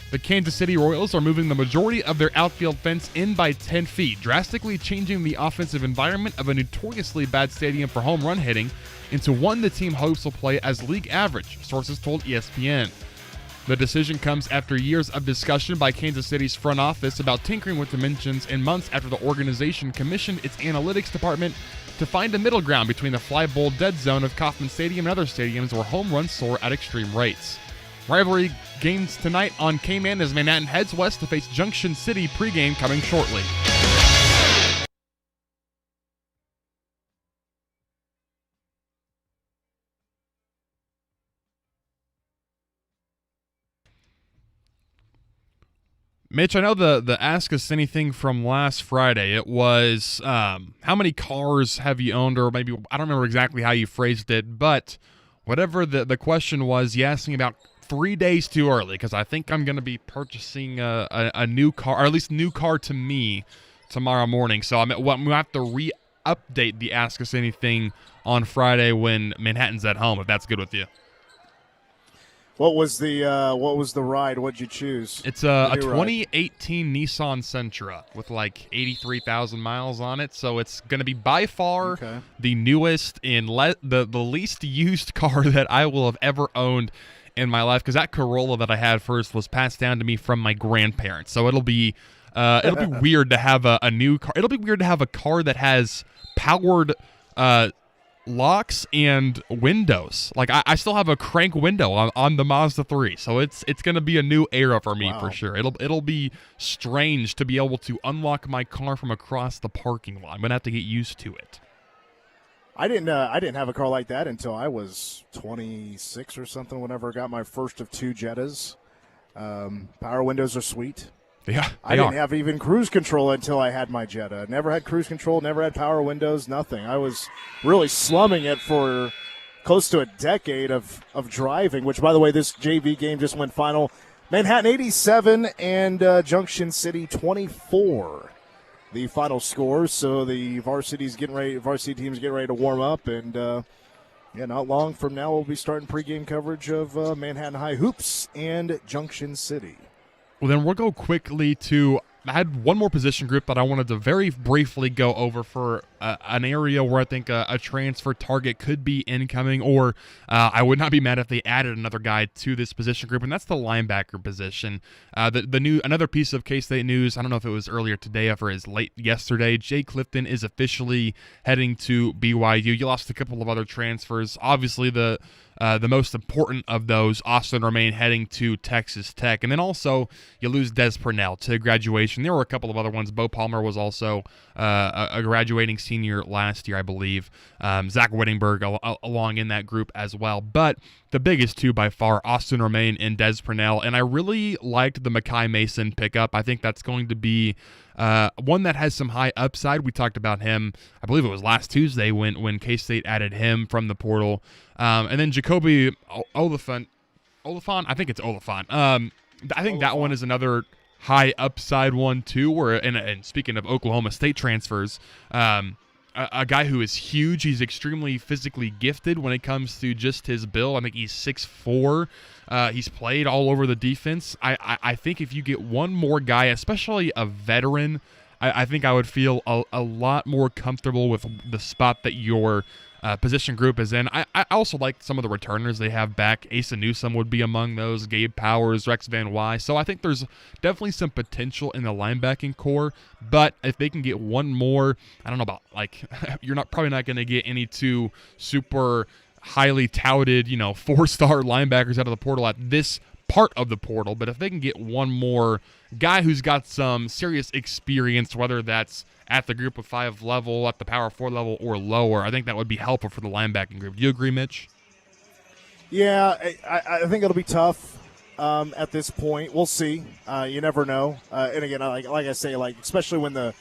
Speaker 2: The Kansas City Royals are moving the majority of their outfield fence in by 10 feet, drastically changing the offensive environment of a notoriously bad stadium for home run hitting into one the team hopes will play as league average, sources told ESPN. The decision comes after years of discussion by Kansas City's front office about tinkering with dimensions and months after the organization commissioned its analytics department to find a middle ground between the fly bowl dead zone of Kauffman Stadium and other stadiums where home runs soar at extreme rates. Rivalry games tonight on K-Man as Manhattan heads west to face Junction City pregame coming shortly. Mitch, I know the Ask Us Anything from last Friday. It was how many cars have you owned, or maybe I don't remember exactly how you phrased it, but whatever the question was, you asked me about 3 days too early because I think I'm going to be purchasing a new car, or at least a new car to me tomorrow morning. So I'm going to have to re-update the Ask Us Anything on Friday when Manhattan's at home, if that's good with you.
Speaker 3: What was the ride? What'd you choose?
Speaker 2: It's a 2018 Nissan Sentra with like 83,000 miles on it, so it's going to be by far the newest and the least used car that I will have ever owned in my life, because that Corolla that I had first was passed down to me from my grandparents. So it'll be weird to have a new car. It'll be weird to have a car that has powered locks and windows. Like I still have a crank window on the Mazda 3, so it's going to be a new era for me for sure. It'll be strange to be able to unlock my car from across the parking lot. I'm gonna have to get used to it.
Speaker 3: I didn't have a car like that until I was 26 or something. Whenever I got my first of 2 Jettas, power windows are sweet.
Speaker 2: Yeah,
Speaker 3: I didn't have even cruise control until I had my Jetta. Never had cruise control, never had power windows, nothing. I was really slumming it for close to a decade of driving, which, by the way, this JV game just went final. Manhattan 87 and Junction City 24. The final scores, so the varsity team's getting ready to warm up, and not long from now we'll be starting pregame coverage of Manhattan High Hoops and Junction City.
Speaker 2: Well, then we'll go quickly to – I had one more position group that I wanted to very briefly go over for an area where I think a transfer target could be incoming, or I would not be mad if they added another guy to this position group, and that's the linebacker position. Another piece of K-State news, I don't know if it was earlier today or as late yesterday, Jay Clifton is officially heading to BYU. You lost a couple of other transfers. Obviously, the most important of those, Austin Romaine, heading to Texas Tech. And then also you lose Des Purnell to graduation. There were a couple of other ones. Bo Palmer was also a graduating senior last year, I believe. Zach Whittingberg along in that group as well. But the biggest two by far, Austin Romaine and Des Purnell. And I really liked the Makai Mason pickup. I think that's going to be one that has some high upside. We talked about him, I believe it was last Tuesday when K-State added him from the portal. And then Jacoby Oliphant, I think it's Oliphant. I think that one is another high upside one too. And speaking of Oklahoma State transfers, a guy who is huge. He's extremely physically gifted when it comes to just his build. I think he's 6'4". He's played all over the defense. I think if you get one more guy, especially a veteran, I think I would feel a lot more comfortable with the spot that your position group is in. I also like some of the returners they have back. Asa Newsome would be among those, Gabe Powers, Rex Van Wy. So I think there's definitely some potential in the linebacking core, but if they can get one more, I don't know about, like, you're probably not going to get any two super highly touted, 4-star linebackers out of the portal at this part of the portal, but if they can get one more guy who's got some serious experience, whether that's at the group of 5 level, at the power 4 level, or lower, I think that would be helpful for the linebacking group. Do you agree, Mitch?
Speaker 3: Yeah, I think it'll be tough at this point. We'll see. You never know. And again, like I say, especially when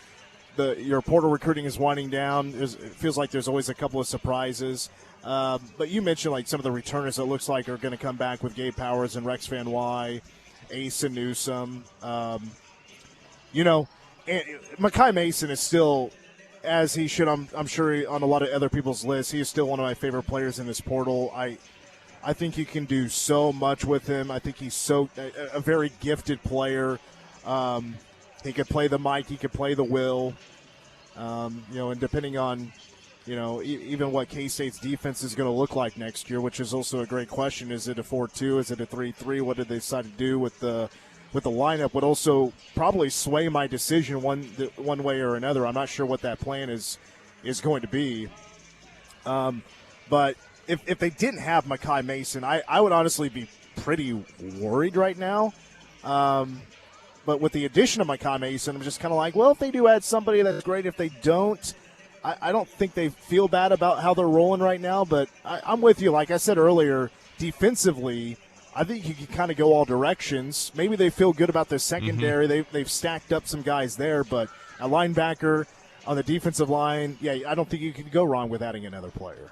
Speaker 3: your portal recruiting is winding down, it feels like there's always a couple of surprises. But you mentioned some of the returners that looks like are going to come back with Gabe Powers and Rex Van Wy, Asa Newsome. Makai Mason is still as he should. I'm sure on a lot of other people's lists, he is still one of my favorite players in this portal. I think you can do so much with him. I think he's a very gifted player. He could play the Mike. He could play the Will. And depending on, even what K-State's defense is going to look like next year, which is also a great question. Is it a 4-2? Is it a 3-3? What did they decide to do with the lineup? Would also probably sway my decision one way or another. I'm not sure what that plan is going to be. But if they didn't have Makai Mason, I would honestly be pretty worried right now. But with the addition of Makai Mason, I'm just kind of like, well, if they do add somebody, that's great. If they don't, I don't think they feel bad about how they're rolling right now. But I'm with you. Like I said earlier, defensively, I think you can kind of go all directions. Maybe they feel good about their secondary. They've stacked up some guys there. But a linebacker on the defensive line, I don't think you can go wrong with adding another player.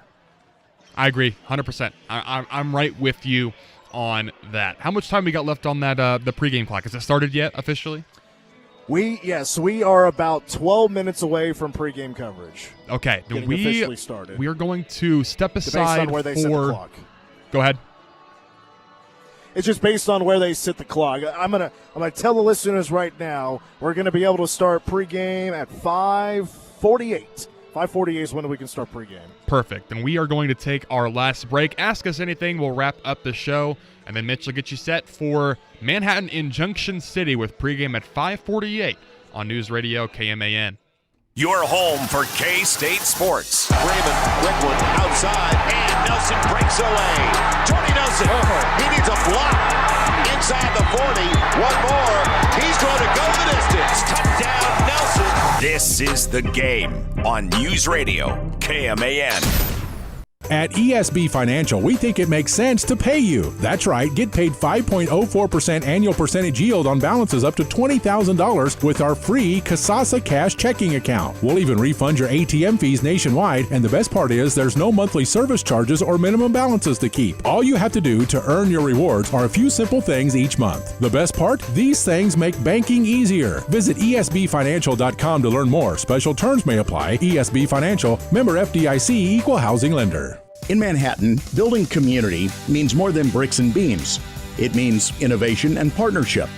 Speaker 2: I agree, 100%. I'm right with you on that. How much time we got left on that the pregame clock? Has it started yet officially?
Speaker 3: We are about 12 minutes away from pregame coverage.
Speaker 2: Okay, then
Speaker 3: officially started.
Speaker 2: We are going to step aside
Speaker 3: based on where they set the clock.
Speaker 2: Go ahead.
Speaker 3: It's just based on where they sit the clock. I'm gonna tell the listeners right now we're gonna be able to start pregame at 5:48. 5:48 is when we can start pregame.
Speaker 2: Perfect. And we are going to take our last break. Ask us anything. We'll wrap up the show. And then Mitch will get you set for Manhattan in Junction City with pregame at 5:48 on News Radio KMAN.
Speaker 1: Your home for K-State sports. Raymond, quick one, outside, and Nelson breaks away. Jordy Nelson, he needs a block inside the 40. One more. He's going to go the distance. Touchdown, Nelson. This is The Game on News Radio KMAN.
Speaker 24: At ESB Financial, we think it makes sense to pay you. That's right, get paid 5.04% annual percentage yield on balances up to $20,000 with our free Kasasa Cash checking account. We'll even refund your ATM fees nationwide, and the best part is there's no monthly service charges or minimum balances to keep. All you have to do to earn your rewards are a few simple things each month. The best part? These things make banking easier. Visit esbfinancial.com to learn more. Special terms may apply. ESB Financial, member FDIC, equal housing lender.
Speaker 4: In Manhattan, building community means more than bricks and beams. It means innovation and partnership.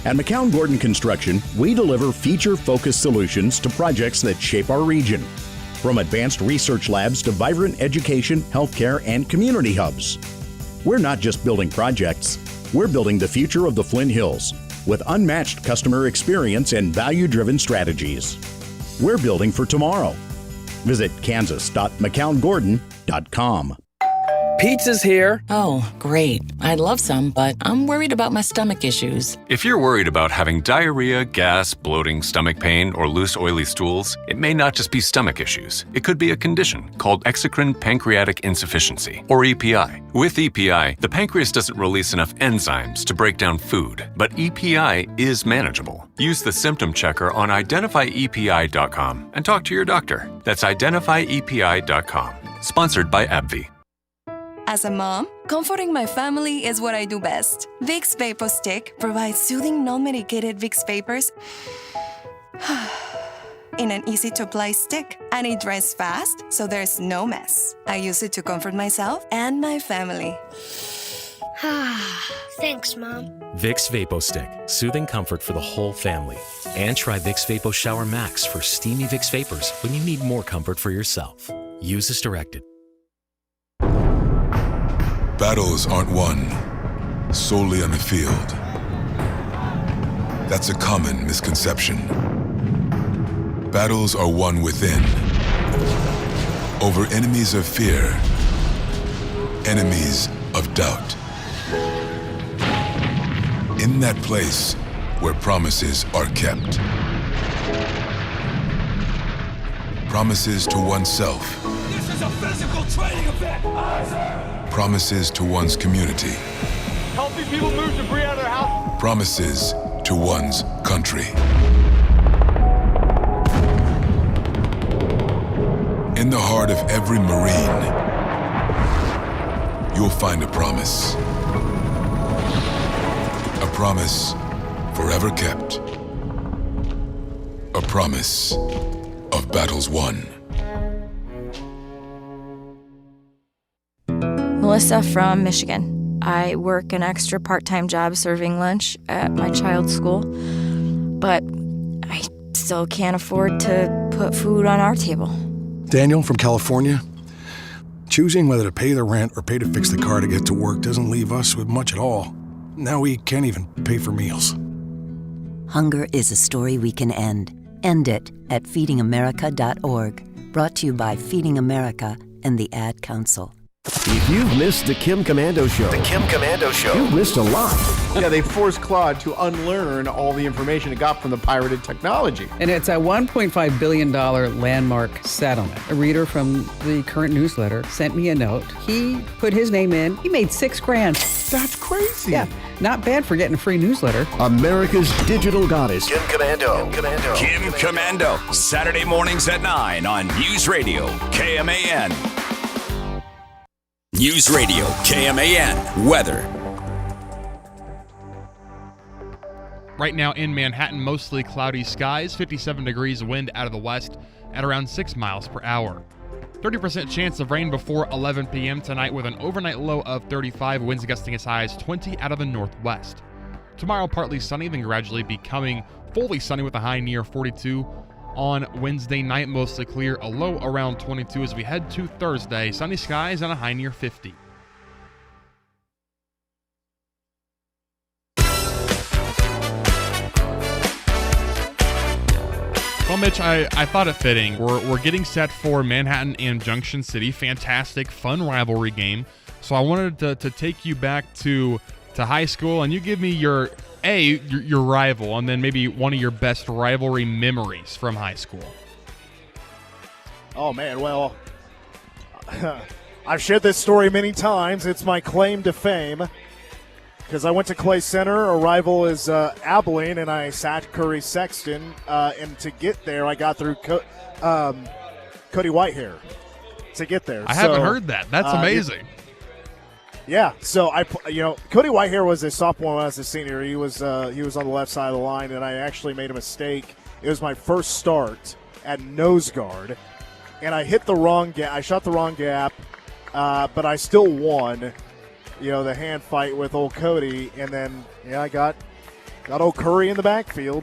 Speaker 4: At McCown Gordon Construction, we deliver feature-focused solutions to projects that shape our region. From advanced research labs to vibrant education, healthcare, and community hubs. We're not just building projects, we're building the future of the Flint Hills with unmatched customer experience and value-driven strategies. We're building for tomorrow. Visit kansas.mccown-gordon.com.
Speaker 5: Pizza's here.
Speaker 13: Oh, great. I'd love some, but I'm worried about my stomach issues.
Speaker 16: If you're worried about having diarrhea, gas, bloating, stomach pain, or loose, oily stools, it may not just be stomach issues. It could be a condition called exocrine pancreatic insufficiency, or EPI. With EPI, the pancreas doesn't release enough enzymes to break down food, but EPI is manageable. Use the symptom checker on identifyepi.com and talk to your doctor. That's identifyepi.com. Sponsored by AbbVie.
Speaker 17: As a mom, comforting my family is what I do best. Vicks Vapor Stick provides soothing, non-medicated Vicks vapors in an easy-to-apply stick, and it dries fast, so there's no mess. I use it to comfort myself and my family.
Speaker 18: Thanks, Mom.
Speaker 19: Vicks Vapor Stick, soothing comfort for the whole family. And try Vicks Vapor Shower Max for steamy Vicks vapors when you need more comfort for yourself. Use as directed.
Speaker 11: Battles aren't won solely on the field. That's a common misconception. Battles are won within, over enemies of fear, enemies of doubt. In that place where promises are kept. Promises to oneself.
Speaker 7: This is a physical training event.
Speaker 11: Promises to one's community.
Speaker 7: Helping people move debris out of their house.
Speaker 11: Promises to one's country. In the heart of every Marine, you'll find a promise. A promise forever kept. A promise of battles won.
Speaker 6: Melissa from Michigan. I work an extra part-time job serving lunch at my child's school, but I still can't afford to put food on our table.
Speaker 8: Daniel from California. Choosing whether to pay the rent or pay to fix the car to get to work doesn't leave us with much at all. Now we can't even pay for meals.
Speaker 9: Hunger is a story we can end. End it at feedingamerica.org. Brought to you by Feeding America and the Ad Council.
Speaker 12: If you've missed the Kim Commando Show, you've missed a lot.
Speaker 18: Yeah, they forced Claude to unlearn all the information it got from the pirated technology.
Speaker 20: And it's a $1.5 billion landmark settlement. A reader from the current newsletter sent me a note. He put his name in. He made $6,000.
Speaker 18: That's crazy.
Speaker 20: Yeah, not bad for getting a free newsletter.
Speaker 12: America's digital goddess.
Speaker 1: Kim Commando. Kim Commando. Saturday mornings at 9 on News Radio KMAN. News Radio KMAN. Weather.
Speaker 2: Right now in Manhattan, mostly cloudy skies, 57 degrees, wind out of the west at around 6 miles per hour. 30% chance of rain before 11 p.m. tonight with an overnight low of 35, winds gusting as high as 20 out of the northwest. Tomorrow, partly sunny, then gradually becoming fully sunny with a high near 42. On Wednesday night, mostly clear, a low around 22 as we head to Thursday. Sunny skies and a high near 50. Well, Mitch, I thought it fitting. We're getting set for Manhattan and Junction City. Fantastic, fun rivalry game. So I wanted to take you back to high school, and you give me your rival, and then maybe one of your best rivalry memories from high school.
Speaker 3: Oh, man, well, I've shared this story many times. It's my claim to fame because I went to Clay Center. Our rival is Abilene, and I sat Curry Sexton. And to get there, I got through Cody Whitehair to get there.
Speaker 2: I haven't heard that. That's amazing.
Speaker 3: Yeah, so Cody Whitehair was a sophomore when I was a senior. He was on the left side of the line, and I actually made a mistake. It was my first start at nose guard, and I hit the wrong gap. I shot the wrong gap, but I still won. The hand fight with old Cody, and then I got old Curry in the backfield.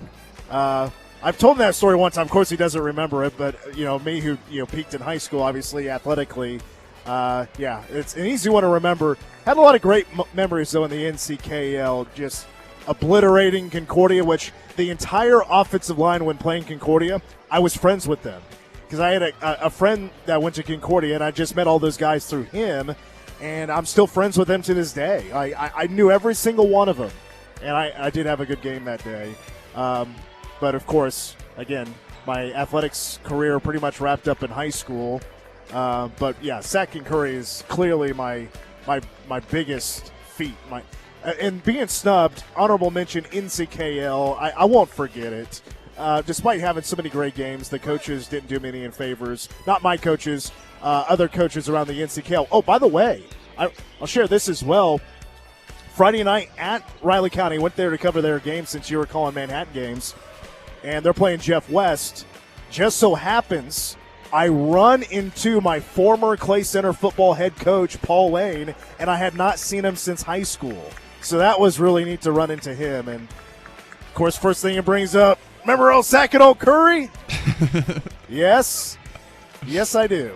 Speaker 3: I've told him that story one time. Of course, he doesn't remember it, but me who peaked in high school, obviously athletically. It's an easy one to remember. Had a lot of great memories, though, in the NCKL, just obliterating Concordia, which the entire offensive line when playing Concordia, I was friends with them. Because I had a friend that went to Concordia, and I just met all those guys through him, and I'm still friends with them to this day. I knew every single one of them, and I did have a good game that day. But, of course, again, my athletics career pretty much wrapped up in high school. But Sack and Curry is clearly my biggest feat. And being snubbed, honorable mention NCKL, I won't forget it. Despite having so many great games, the coaches didn't do me any favors. Not my coaches, other coaches around the NCKL. Oh, by the way, I'll share this as well. Friday night at Riley County, went there to cover their game since you were calling Manhattan games, and they're playing Jeff West. Just so happens I run into my former Clay Center football head coach, Paul Lane, and I had not seen him since high school. So that was really neat to run into him. And, of course, first thing it brings up, remember old Sack and old Curry? Yes. Yes, I do.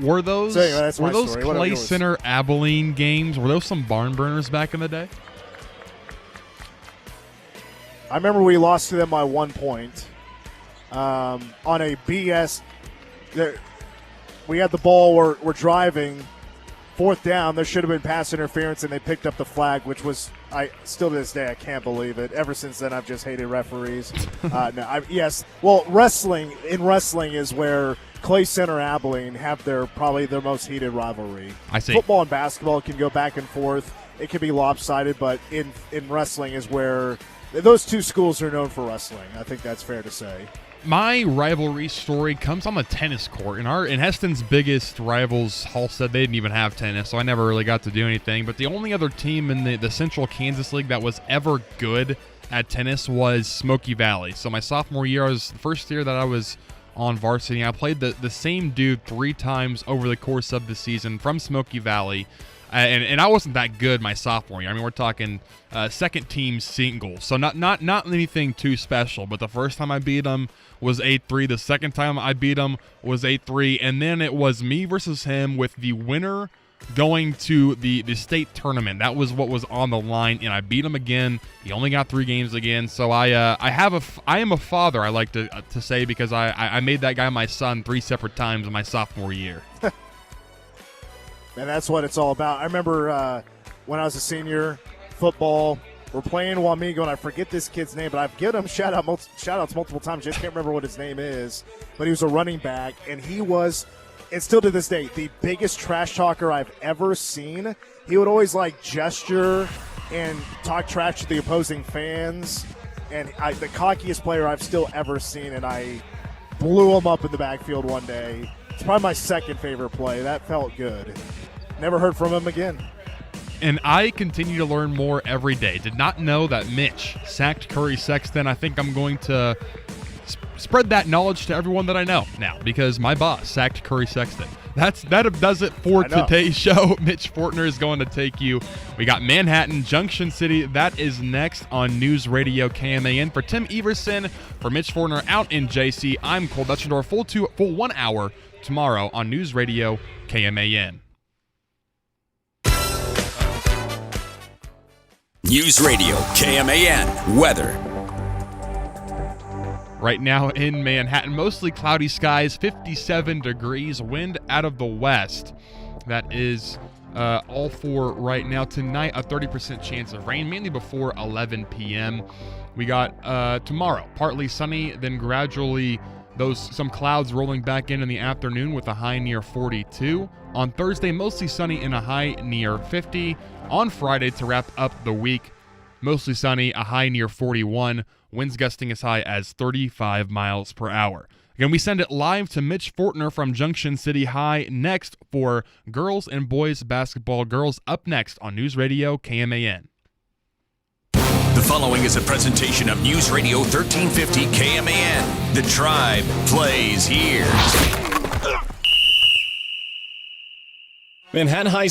Speaker 2: Were those,
Speaker 3: so anyway, that's
Speaker 2: were
Speaker 3: my
Speaker 2: those
Speaker 3: story.
Speaker 2: Clay Center Abilene games, were those some barn burners back in the day?
Speaker 3: I remember we lost to them by 1 point. On a BS, we had the ball, we're driving, fourth down, there should have been pass interference, and they picked up the flag, which was, still to this day, I can't believe it. Ever since then, I've just hated referees. Wrestling is where Clay Center Abilene have probably their most heated rivalry.
Speaker 2: I see.
Speaker 3: Football and basketball can go back and forth. It can be lopsided, but in wrestling is where those two schools are known for wrestling. I think that's fair to say.
Speaker 2: My rivalry story comes on the tennis court. In Heston's biggest rivals, Halstead, they didn't even have tennis, so I never really got to do anything. But the only other team in the Central Kansas League that was ever good at tennis was Smoky Valley. So my sophomore year, was the first year that I was on varsity. I played the same dude 3 times over the course of the season from Smoky Valley. And I wasn't that good my sophomore year. I mean, we're talking second team singles, so not anything too special. But the first time I beat him was 8-3. The second time I beat him was 8-3, and then it was me versus him with the winner going to the state tournament. That was what was on the line, and I beat him again. He only got 3 games again. So I am a father, I like to say, because I made that guy my son 3 separate times in my sophomore year.
Speaker 3: And that's what it's all about. I remember when I was a senior, football, we're playing Wamego, and I forget this kid's name, but I've given him shout-outs multiple times. Just can't remember what his name is. But he was a running back, and he was, and still to this day, the biggest trash talker I've ever seen. He would always, gesture and talk trash to the opposing fans. And the cockiest player I've still ever seen, and I blew him up in the backfield one day. It's probably my second favorite play. That felt good. Never heard from him again.
Speaker 2: And I continue to learn more every day. Did not know that Mitch sacked Curry Sexton. I think I'm going to spread that knowledge to everyone that I know now, because my boss sacked Curry Sexton. That does it for today's show. Mitch Fortner is going to take you. We got Manhattan, Junction City. That is next on News Radio KMAN. For Tim Everson, for Mitch Fortner out in JC, I'm Cole Dutchendorf. Full 1 hour tomorrow on News Radio KMAN.
Speaker 1: News Radio KMAN weather.
Speaker 2: Right now in Manhattan, mostly cloudy skies, 57 degrees, wind out of the west. That is all for right now. Tonight, a 30% chance of rain, mainly before 11 p.m. We got tomorrow, partly sunny, then gradually some clouds rolling back in the afternoon with a high near 42. On Thursday, mostly sunny and a high near 50. On Friday, to wrap up the week, mostly sunny, a high near 41. Winds gusting as high as 35 miles per hour. Again, we send it live to Mitch Fortner from Junction City High next for girls and boys basketball. Girls up next on News Radio KMAN.
Speaker 1: The following is a presentation of News Radio 1350 KMAN. The Tribe plays here.
Speaker 10: Manhattan High